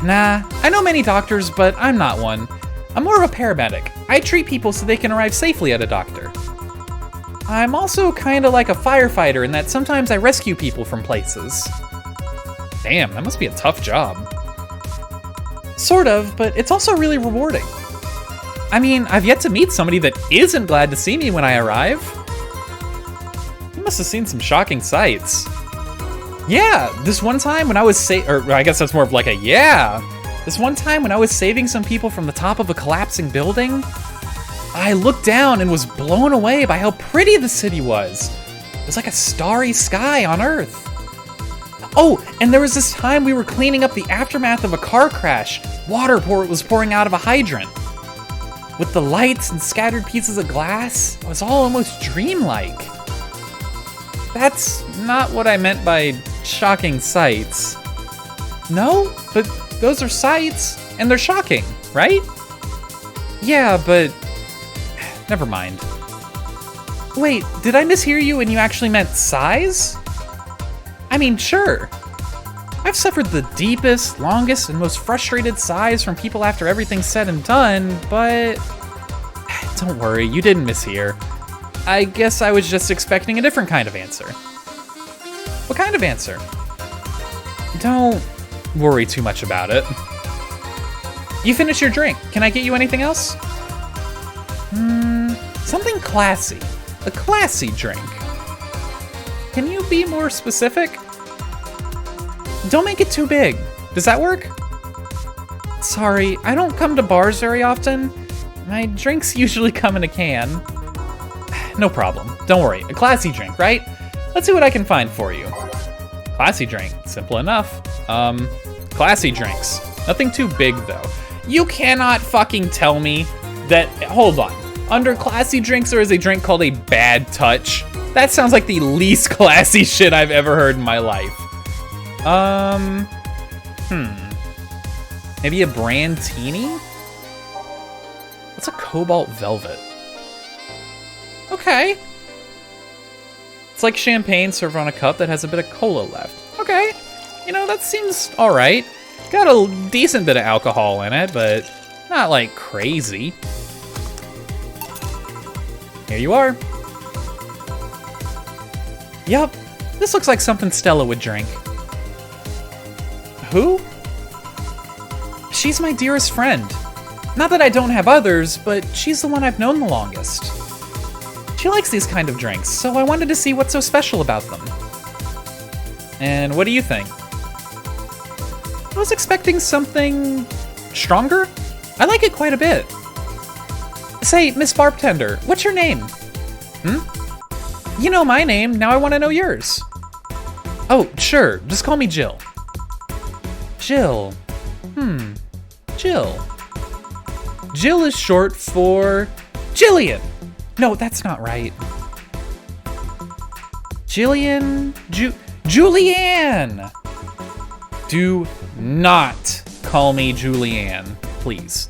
Nah, I know many doctors, but I'm not one. I'm more of a paramedic. I treat people so they can arrive safely at a doctor. I'm also kinda like a firefighter in that sometimes I rescue people from places. Damn, that must be a tough job. Sort of, but it's also really rewarding. I mean, I've yet to meet somebody that isn't glad to see me when I arrive. You must have seen some shocking sights. Yeah, this one time when I was I guess that's more of like a yeah. This one time when I was saving some people from the top of a collapsing building, I looked down and was blown away by how pretty the city was. It was like a starry sky on Earth. Oh, and there was this time we were cleaning up the aftermath of a car crash. Water was pouring out of a hydrant. With the lights and scattered pieces of glass, it was all almost dreamlike. That's not what I meant by shocking sights. No, but those are sights, and they're shocking, right? Yeah, but never mind. Wait, did I mishear you and you actually meant size? I mean, sure. I've suffered the deepest, longest, and most frustrated sighs from people after everything's said and done, but don't worry, you didn't mishear. I guess I was just expecting a different kind of answer. What kind of answer? Don't worry too much about it. You finished your drink. Can I get you anything else? Something classy. A classy drink. Can you be more specific? Don't make it too big. Does that work? Sorry, I don't come to bars very often. My drinks usually come in a can. No problem. Don't worry. A classy drink, right? Let's see what I can find for you. Classy drink. Simple enough. Classy drinks. Nothing too big, though. You cannot fucking tell me that, hold on. Under classy drinks, there is a drink called a Bad Touch. That sounds like the least classy shit I've ever heard in my life. Maybe a Brandtini? What's a Cobalt Velvet? Okay. It's like champagne served on a cup that has a bit of cola left. Okay. You know, that seems alright. Got a decent bit of alcohol in it, but not like crazy. Here you are. Yup, this looks like something Stella would drink. Who? She's my dearest friend. Not that I don't have others, but she's the one I've known the longest. She likes these kind of drinks, so I wanted to see what's so special about them. And what do you think? I was expecting something stronger. I like it quite a bit. Say, Miss Bartender, what's your name? You know my name, now I want to know yours. Oh, sure, just call me Jill. Jill. Jill. Jill is short for Jillian. No, that's not right. Jillian, Julianne. Do not call me Julianne, please.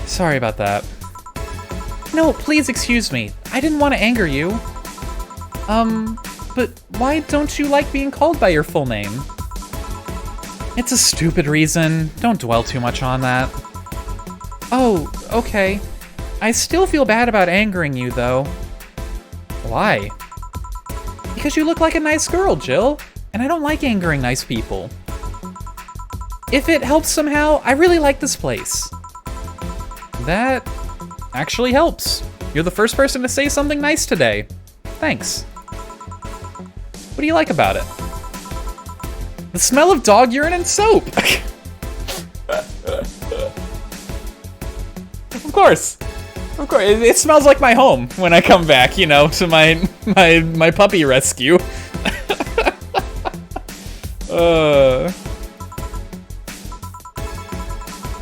Sorry about that. No, please excuse me. I didn't want to anger you. But why don't you like being called by your full name? It's a stupid reason. Don't dwell too much on that. Oh, okay. I still feel bad about angering you, though. Why? Because you look like a nice girl, Jill, and I don't like angering nice people. If it helps somehow, I really like this place. That actually helps. You're the first person to say something nice today. Thanks. What do you like about it? The smell of dog urine and soap. Of course. Of course. It smells like my home when I come back, you know, to my puppy rescue.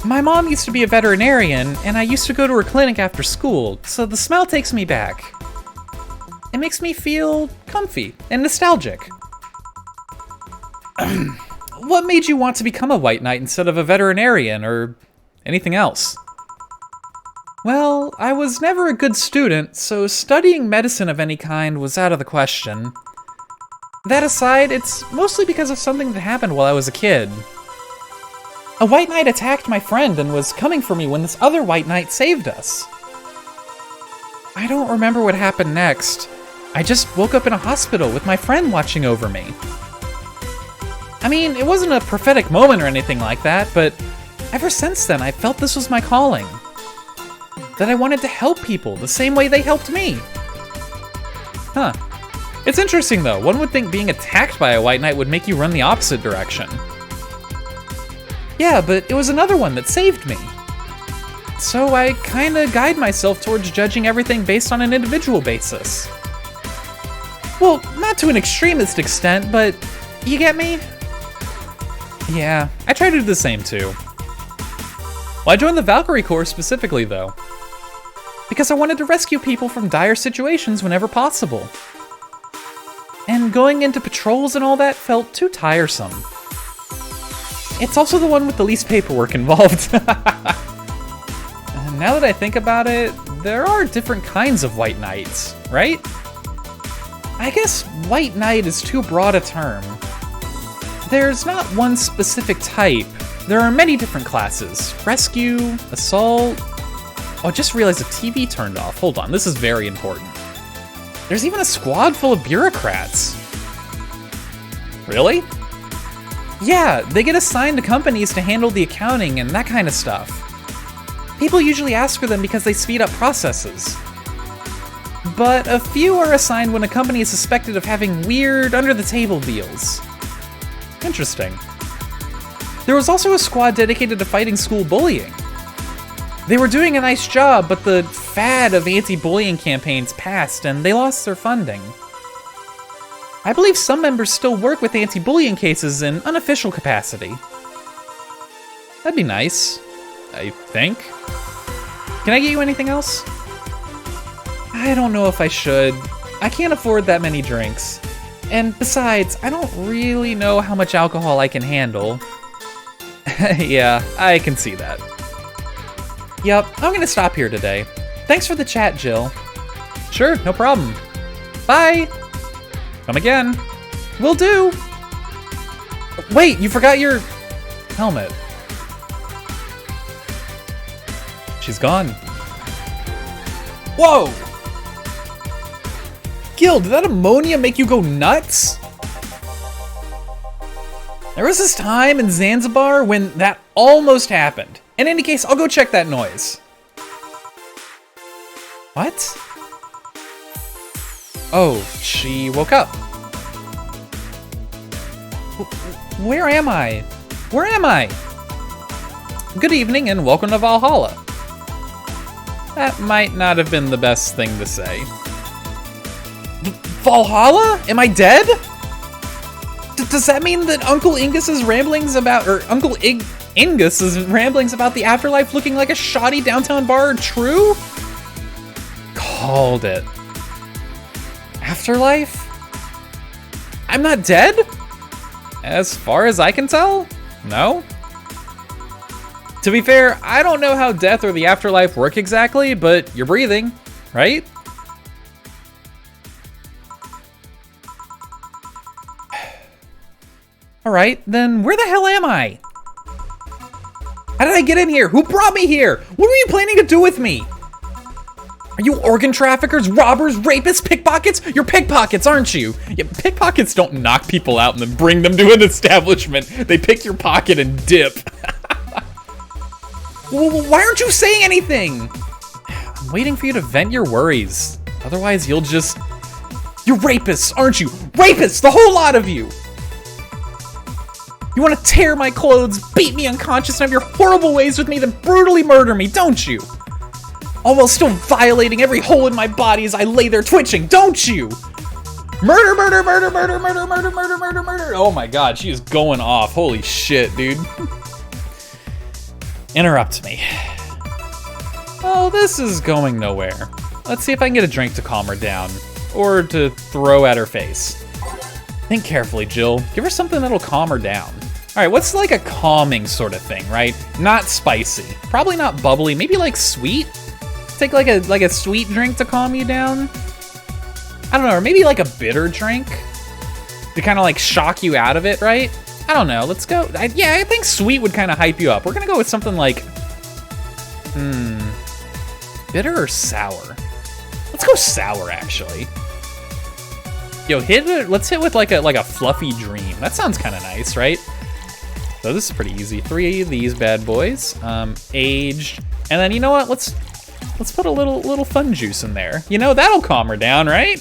My mom used to be a veterinarian, and I used to go to her clinic after school, so the smell takes me back. It makes me feel comfy and nostalgic. What made you want to become a white knight instead of a veterinarian or anything else? Well, I was never a good student, so studying medicine of any kind was out of the question. That aside, it's mostly because of something that happened while I was a kid. A white knight attacked my friend and was coming for me when this other white knight saved us. I don't remember what happened next. I just woke up in a hospital with my friend watching over me. I mean, it wasn't a prophetic moment or anything like that, but ever since then I felt this was my calling. That I wanted to help people the same way they helped me. Huh. It's interesting though, one would think being attacked by a white knight would make you run the opposite direction. Yeah, but it was another one that saved me. So I kinda guide myself towards judging everything based on an individual basis. Well, not to an extremist extent, but you get me? Yeah, I try to do the same too. Well, I joined the Valkyrie Corps specifically though, because I wanted to rescue people from dire situations whenever possible. And going into patrols and all that felt too tiresome. It's also the one with the least paperwork involved. Now that I think about it, there are different kinds of white knights, right? I guess white knight is too broad a term. There's not one specific type. There are many different classes. Rescue, assault... Oh, I just realized the TV turned off. Hold on, this is very important. There's even a squad full of bureaucrats. Really? Yeah, they get assigned to companies to handle the accounting and that kind of stuff. People usually ask for them because they speed up processes. But a few are assigned when a company is suspected of having weird, under-the-table deals. Interesting. There was also a squad dedicated to fighting school bullying. They were doing a nice job, but the fad of anti-bullying campaigns passed and they lost their funding. I believe some members still work with anti-bullying cases in unofficial capacity. That'd be nice, I think. Can I get you anything else? I don't know if I should. I can't afford that many drinks. And besides, I don't really know how much alcohol I can handle. Yeah, I can see that. Yup, I'm gonna stop here today. Thanks for the chat, Jill. Sure, no problem. Bye! Come again. Will do! Wait, you forgot your helmet. She's gone. Whoa! Gil, did that ammonia make you go nuts? There was this time in Zanzibar when that almost happened. In any case, I'll go check that noise. What? Oh, she woke up. Where am I? Where am I? Good evening and welcome to Valhalla. That might not have been the best thing to say. Valhalla? Am I dead? Does that mean that Uncle Ingus's ramblings about, or Uncle Ingus's ramblings about the afterlife looking like a shoddy downtown bar are true? Called it. Afterlife? I'm not dead? As far as I can tell, no. To be fair, I don't know how death or the afterlife work exactly, but you're breathing, right? All right, then where the hell am I? How did I get in here? Who brought me here? What were you planning to do with me? Are you organ traffickers, robbers, rapists, pickpockets? You're pickpockets, aren't you? Yeah, pickpockets don't knock people out and then bring them to an establishment. They pick your pocket and dip. Why aren't you saying anything? I'm waiting for you to vent your worries. Otherwise, you'll just... You're rapists, aren't you? Rapists, the whole lot of you! You want to tear my clothes, beat me unconscious, and have your horrible ways with me, then brutally murder me, don't you? All while still violating every hole in my body as I lay there twitching, don't you? Murder, murder, murder, murder, murder, murder, murder, murder, murder. Oh my god, she is going off. Holy shit, dude. Interrupt me. Oh, this is going nowhere. Let's see if I can get a drink to calm her down. Or to throw at her face. Think carefully, Jill. Give her something that'll calm her down. All right, what's like a calming sort of thing, right? Not spicy. Probably not bubbly. Maybe like sweet? Take like a sweet drink to calm you down? I don't know, or maybe like a bitter drink? To kind of like shock you out of it, right? I don't know, let's go. Yeah, I think sweet would kind of hype you up. We're gonna go with something like, bitter or sour? Let's go sour, actually. Yo, let's hit with like a fluffy dream. That sounds kind of nice, right? So this is pretty easy. 3 of these bad boys, aged, and then you know what? Let's put a little fun juice in there. You know, that'll calm her down, right?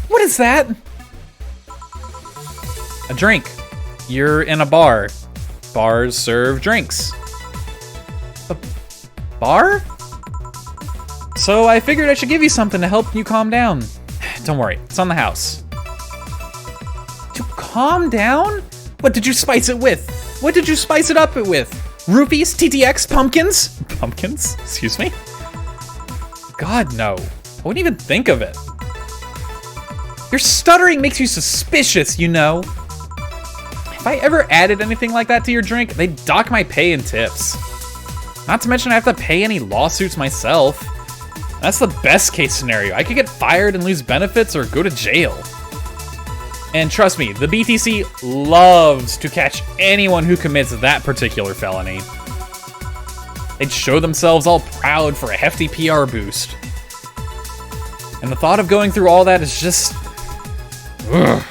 What is that? A drink. You're in a bar. Bars serve drinks. A bar? So I figured I should give you something to help you calm down. Don't worry, it's on the house. To calm down? What did you spice it with? What did you spice it up with? Rupees, TTX, pumpkins? Pumpkins? Excuse me? God, no. I wouldn't even think of it. Your stuttering makes you suspicious, you know. If I ever added anything like that to your drink, they'd dock my pay and tips. Not to mention I have to pay any lawsuits myself. That's the best case scenario. I could get fired and lose benefits or go to jail. And trust me, the BTC loves to catch anyone who commits that particular felony. They'd show themselves all proud for a hefty PR boost. And the thought of going through all that is just... Ugh.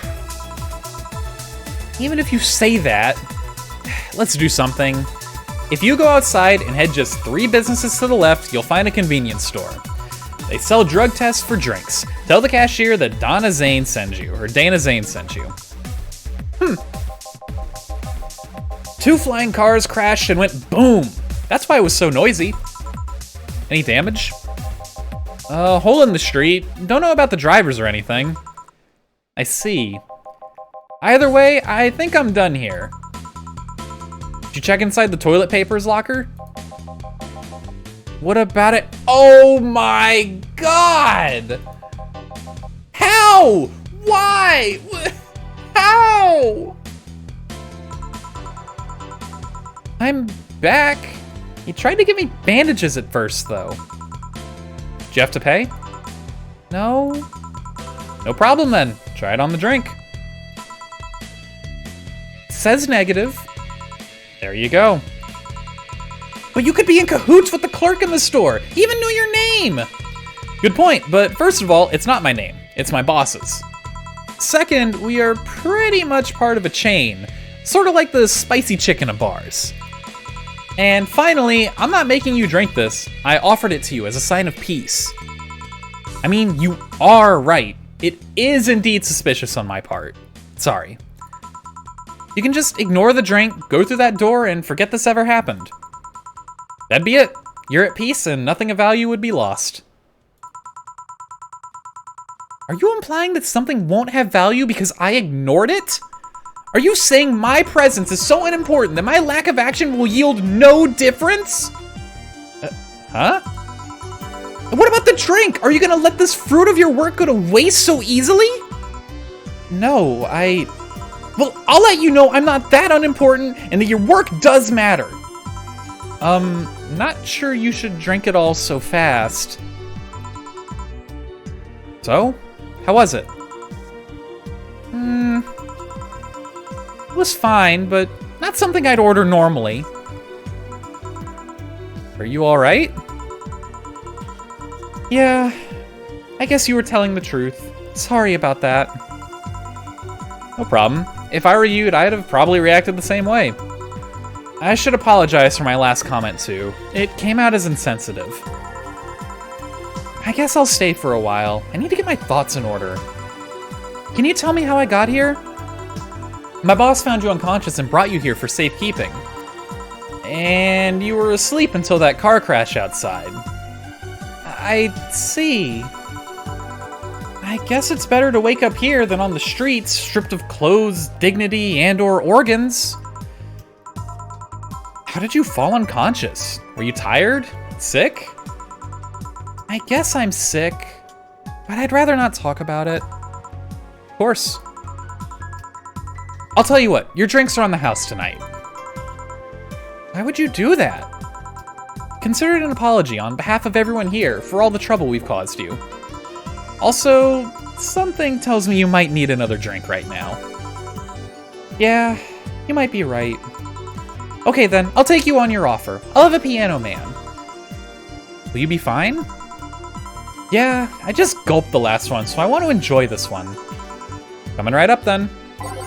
Even if you say that, let's do something. If you go outside and head just 3 businesses to the left, you'll find a convenience store. They sell drug tests for drinks. Tell the cashier that Dana Zane sent you, or Dana Zane sent you. 2 flying cars crashed and went boom. That's why it was so noisy. Any damage? Hole in the street. Don't know about the drivers or anything. I see. Either way, I think I'm done here. Did you check inside the toilet papers locker? What about it? Oh my God! How? Why? How? I'm back. He tried to give me bandages at first, though. Did you have to pay? No? No problem then. Try it on the drink. Says negative. There you go. But you could be in cahoots with the clerk in the store. He even knew your name. Good point, but first of all, it's not my name. It's my boss's. Second, we are pretty much part of a chain. Sort of like the spicy chicken of bars. And finally, I'm not making you drink this. I offered it to you as a sign of peace. I mean, you are right. It is indeed suspicious on my part. Sorry. You can just ignore the drink, go through that door, and forget this ever happened. That'd be it. You're at peace and nothing of value would be lost. Are you implying that something won't have value because I ignored it? Are you saying my presence is so unimportant that my lack of action will yield no difference? Huh? What about the drink? Are you gonna let this fruit of your work go to waste so easily? No, well, I'll let you know I'm not that unimportant and that your work does matter. Not sure you should drink it all so fast. So, how was it? It was fine, but not something I'd order normally. Are you all right? Yeah, I guess you were telling the truth. Sorry about that. No problem. If I were you, I'd have probably reacted the same way. I should apologize for my last comment too. It came out as insensitive. I guess I'll stay for a while. I need to get my thoughts in order. Can you tell me how I got here? My boss found you unconscious and brought you here for safekeeping. And you were asleep until that car crash outside. I see. I guess it's better to wake up here than on the streets, stripped of clothes, dignity, and/or organs. How did you fall unconscious? Were you tired? Sick? I guess I'm sick, but I'd rather not talk about it. Of course. I'll tell you what, your drinks are on the house tonight. Why would you do that? Consider it an apology on behalf of everyone here for all the trouble we've caused you. Also, something tells me you might need another drink right now. Yeah, you might be right. Okay then, I'll take you on your offer. I'll have a piano man. Will you be fine? Yeah, I just gulped the last one, so I want to enjoy this one. Coming right up then.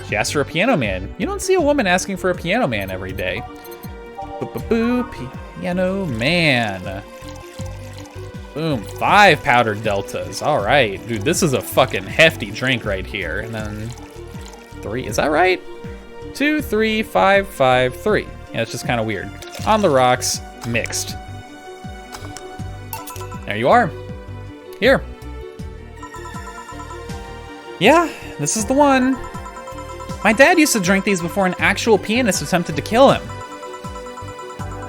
She asked for a piano man. You don't see a woman asking for a piano man every day. Boo, piano man. Boom, 5 powdered deltas. All right, dude, this is a fucking hefty drink right here. And then 3, is that right? 2, 3, 5, 5, 3. Yeah, it's just kind of weird. On the rocks, mixed. There you are. Here. Yeah, this is the one. My dad used to drink these before an actual pianist attempted to kill him.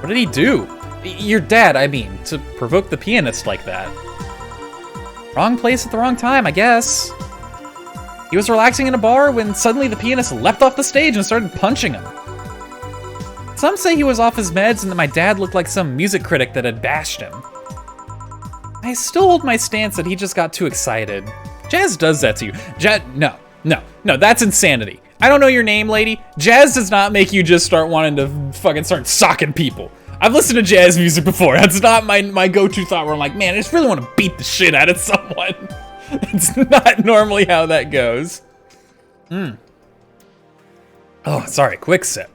What did he do? Your dad, I mean, to provoke the pianist like that. Wrong place at the wrong time, I guess. He was relaxing in a bar when suddenly the pianist leapt off the stage and started punching him. Some say he was off his meds and that my dad looked like some music critic that had bashed him. I still hold my stance that he just got too excited. Jazz does that to you. No, that's insanity. I don't know your name, lady. Jazz does not make you just start wanting to fucking start socking people. I've listened to jazz music before. That's not my go-to thought where I'm like, man, I just really want to beat the shit out of someone. It's not normally how that goes. Oh, sorry, quick sip.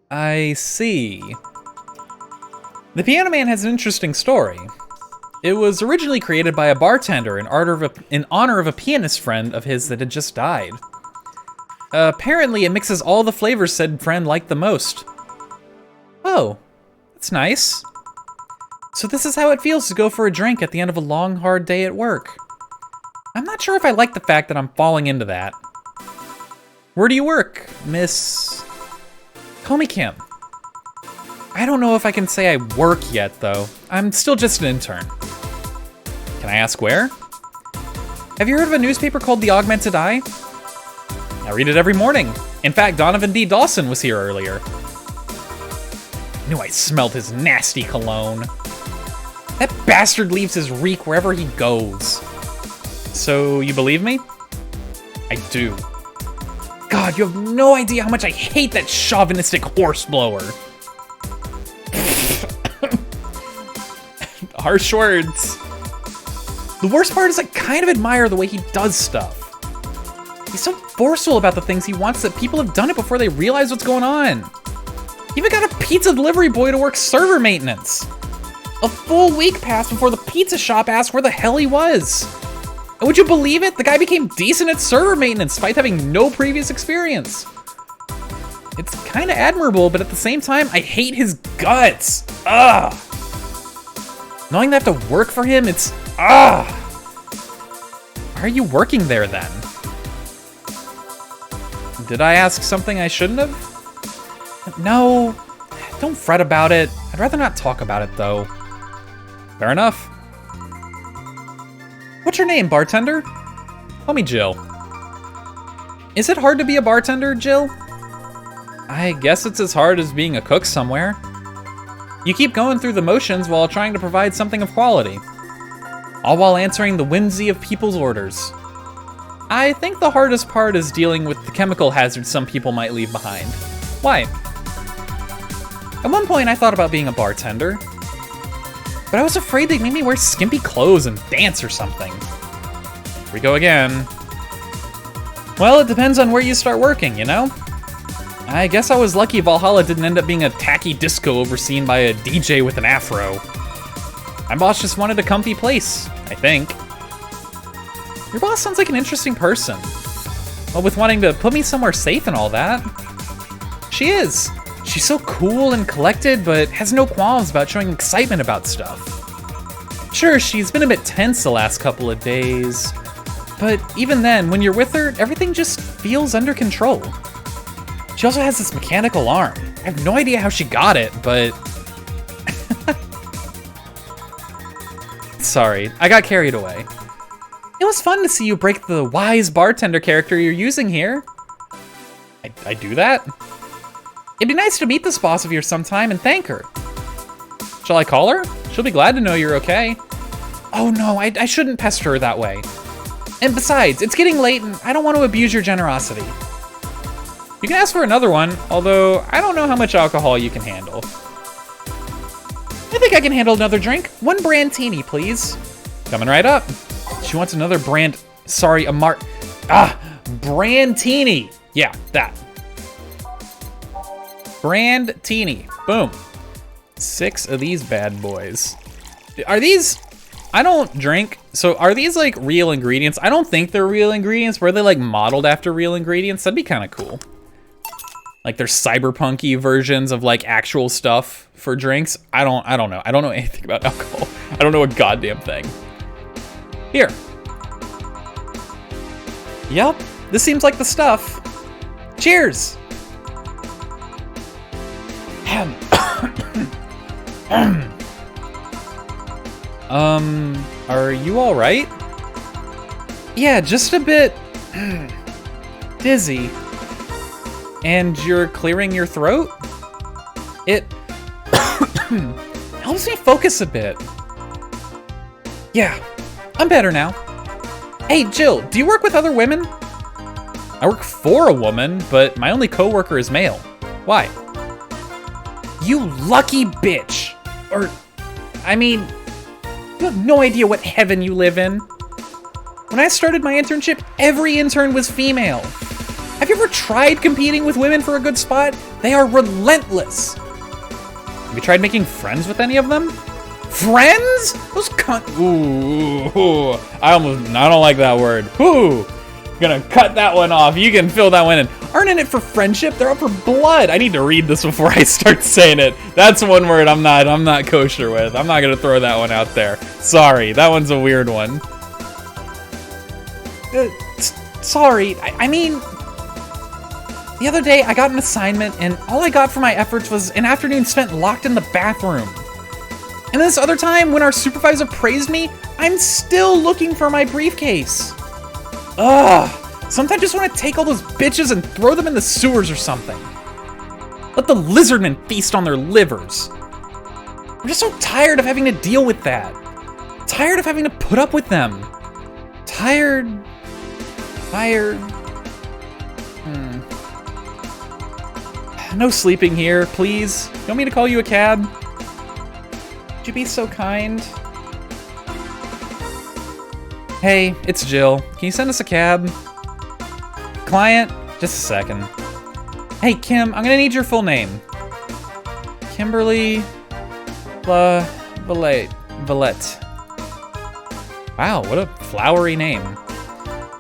I see. The Piano Man has an interesting story. It was originally created by a bartender in honor of a pianist friend of his that had just died. Apparently, it mixes all the flavors said friend liked the most. Oh, that's nice. So this is how it feels to go for a drink at the end of a long, hard day at work. I'm not sure if I like the fact that I'm falling into that. Where do you work, Miss... Call me Kim. I don't know if I can say I work yet, though. I'm still just an intern. Can I ask where? Have you heard of a newspaper called The Augmented Eye? I read it every morning. In fact, Donovan D. Dawson was here earlier. Knew I smelled his nasty cologne. That bastard leaves his reek wherever he goes. So, you believe me? I do. God, you have no idea how much I hate that chauvinistic horseblower. Harsh words. The worst part is I kind of admire the way he does stuff. He's so forceful about the things he wants that people have done it before they realize what's going on. He even got a pizza delivery boy to work server maintenance. A full week passed before the pizza shop asked where the hell he was. And would you believe it? The guy became decent at server maintenance despite having no previous experience. It's kind of admirable, but at the same time, I hate his guts. Ugh. Knowing that I have to work for him, it's ugh. Why are you working there then? Did I ask something I shouldn't have? No, don't fret about it. I'd rather not talk about it though. Fair enough. What's your name, bartender? Call me Jill. Is it hard to be a bartender, Jill? I guess it's as hard as being a cook somewhere. You keep going through the motions while trying to provide something of quality, all while answering the whimsy of people's orders. I think the hardest part is dealing with the chemical hazards some people might leave behind. Why? At one point I thought about being a bartender, but I was afraid they'd make me wear skimpy clothes and dance or something. Here we go again. Well, it depends on where you start working, you know? I guess I was lucky Valhalla didn't end up being a tacky disco overseen by a DJ with an afro. My boss just wanted a comfy place, I think. Your boss sounds like an interesting person. Well, with wanting to put me somewhere safe and all that. She is. She's so cool and collected, but has no qualms about showing excitement about stuff. Sure, she's been a bit tense the last couple of days, but even then, when you're with her, everything just feels under control. She also has this mechanical arm. I have no idea how she got it, but... Sorry, I got carried away. It was fun to see you break the wise bartender character you're using here. I do that? It'd be nice to meet this boss of yours sometime and thank her. Shall I call her? She'll be glad to know you're okay. Oh no, I shouldn't pester her that way. And besides, it's getting late and I don't want to abuse your generosity. You can ask for another one, although I don't know how much alcohol you can handle. I think I can handle another drink. One brandtini, please. Coming right up. She wants another brandtini. Yeah, that. Brandtini. Boom. 6 of these bad boys. Are these... I don't drink, so are these like real ingredients? I don't think they're real ingredients. Were they like modeled after real ingredients? That'd be kind of cool. Like they're cyberpunky versions of like actual stuff for drinks. I don't know. I don't know anything about alcohol. I don't know a goddamn thing. Here. Yep, this seems like the stuff. Cheers. Are you all right? Yeah, just a bit dizzy. And you're clearing your throat? It helps me focus a bit. Yeah, I'm better now. Hey, Jill, do you work with other women? I work for a woman, but my only coworker is male. Why? You lucky bitch. Or, I mean, you have no idea what heaven you live in. When I started my internship, every intern was female. Have you ever tried competing with women for a good spot? They are relentless. Have you tried making friends with any of them? Friends? Those Ooh, I don't like that word. Ooh, gonna cut that one off. You can fill that one in. Earning it for friendship, they're out for blood. I need to read this before I start saying it. That's one word I'm not kosher with. I'm not gonna throw that one out there. Sorry, that one's a weird one. Sorry, I mean, the other day I got an assignment and all I got for my efforts was an afternoon spent locked in the bathroom. And this other time when our supervisor praised me, I'm still looking for my briefcase. Ugh. Sometimes I just want to take all those bitches and throw them in the sewers or something. Let the lizardmen feast on their livers. I'm just so tired of having to deal with that. Tired of having to put up with them. Tired. No sleeping here, please. You want me to call you a cab? Would you be so kind? Hey, it's Jill. Can you send us a cab? Client, just a second. Hey, Kim, I'm gonna need your full name. Kimberly Valette. Wow, what a flowery name.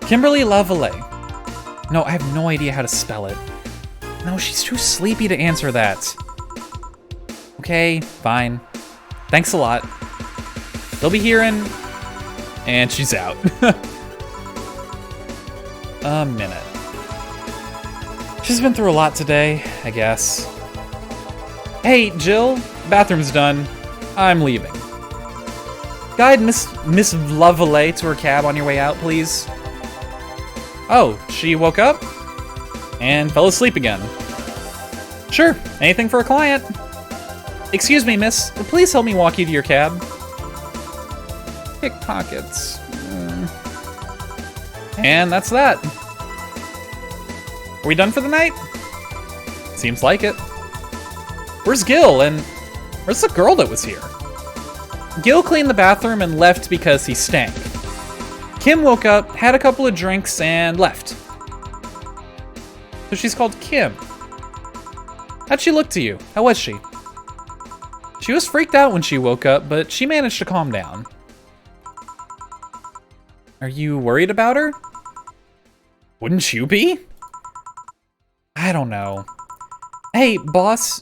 Kimberly LaVallee. No, I have no idea how to spell it. No, she's too sleepy to answer that. Okay, fine. Thanks a lot. They'll be here in... And she's out. A minute. She's been through a lot today, I guess. Hey, Jill, bathroom's done. I'm leaving. Guide Miss LaVallee to her cab on your way out, please. Oh, she woke up and fell asleep again. Sure, anything for a client. Excuse me, miss, please help me walk you to your cab. Pickpockets. And that's that. Are we done for the night? Seems like it. Where's Gil, and where's the girl that was here? Gil cleaned the bathroom and left because he stank. Kim woke up, had a couple of drinks, and left. So she's called Kim. How'd she look to you? How was she? She was freaked out when she woke up, but she managed to calm down. Are you worried about her? Wouldn't you be? I don't know. Hey, boss,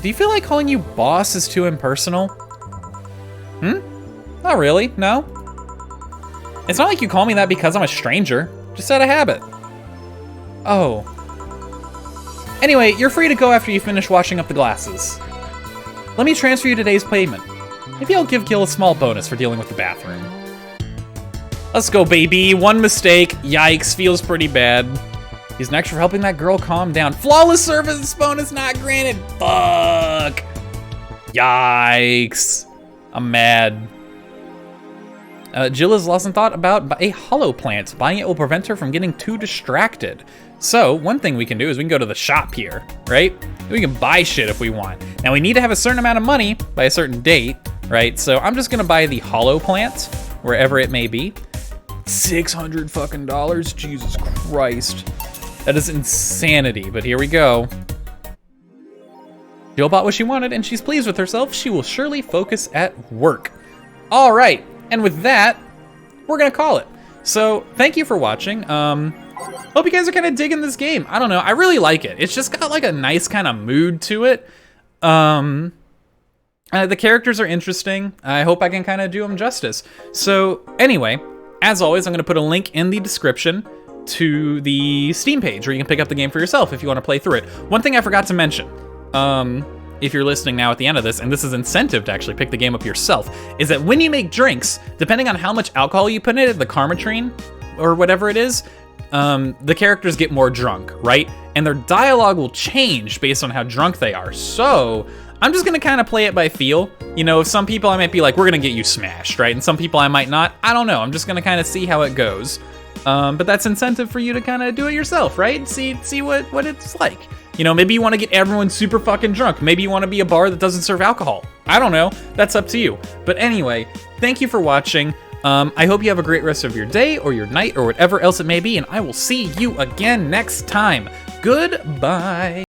do you feel like calling you boss is too impersonal? Not really, no. It's not like you call me that because I'm a stranger, just out of habit. Oh. Anyway, you're free to go after you finish washing up the glasses. Let me transfer you today's payment. Maybe I'll give Gil a small bonus for dealing with the bathroom. Let's go, baby. One mistake. Yikes, feels pretty bad. He's next for helping that girl calm down. Flawless service bonus not granted. Fuck. Yikes. I'm mad. Jill has lost some thought about a hollow plant. Buying it will prevent her from getting too distracted. So one thing we can do is we can go to the shop here, right? We can buy shit if we want. Now we need to have a certain amount of money by a certain date, right? So I'm just gonna buy the hollow plant, wherever it may be. $600 fucking dollars, Jesus Christ. That is insanity, but here we go. Jill bought what she wanted and she's pleased with herself. She will surely focus at work. All right, and with that, we're gonna call it. So thank you for watching. Hope you guys are kind of digging this game. I don't know, I really like it. It's just got like a nice kind of mood to it. The characters are interesting. I hope I can kind of do them justice. So anyway, as always, I'm gonna put a link in the description to the Steam page where you can pick up the game for yourself if you want to play through it. One thing I forgot to mention, if you're listening now at the end of this, and this is incentive to actually pick the game up yourself, is that when you make drinks, depending on how much alcohol you put in it, the karmatrine, or whatever it is, the characters get more drunk, right? And their dialogue will change based on how drunk they are. So I'm just gonna kind of play it by feel. You know, some people I might be like, we're gonna get you smashed, right? And some people I might not. I don't know, I'm just gonna kind of see how it goes. But that's incentive for you to kind of do it yourself, right? See what it's like. You know, maybe you want to get everyone super fucking drunk. Maybe you want to be a bar that doesn't serve alcohol. I don't know. That's up to you. But anyway, thank you for watching. I hope you have a great rest of your day or your night or whatever else it may be, and I will see you again next time. Goodbye.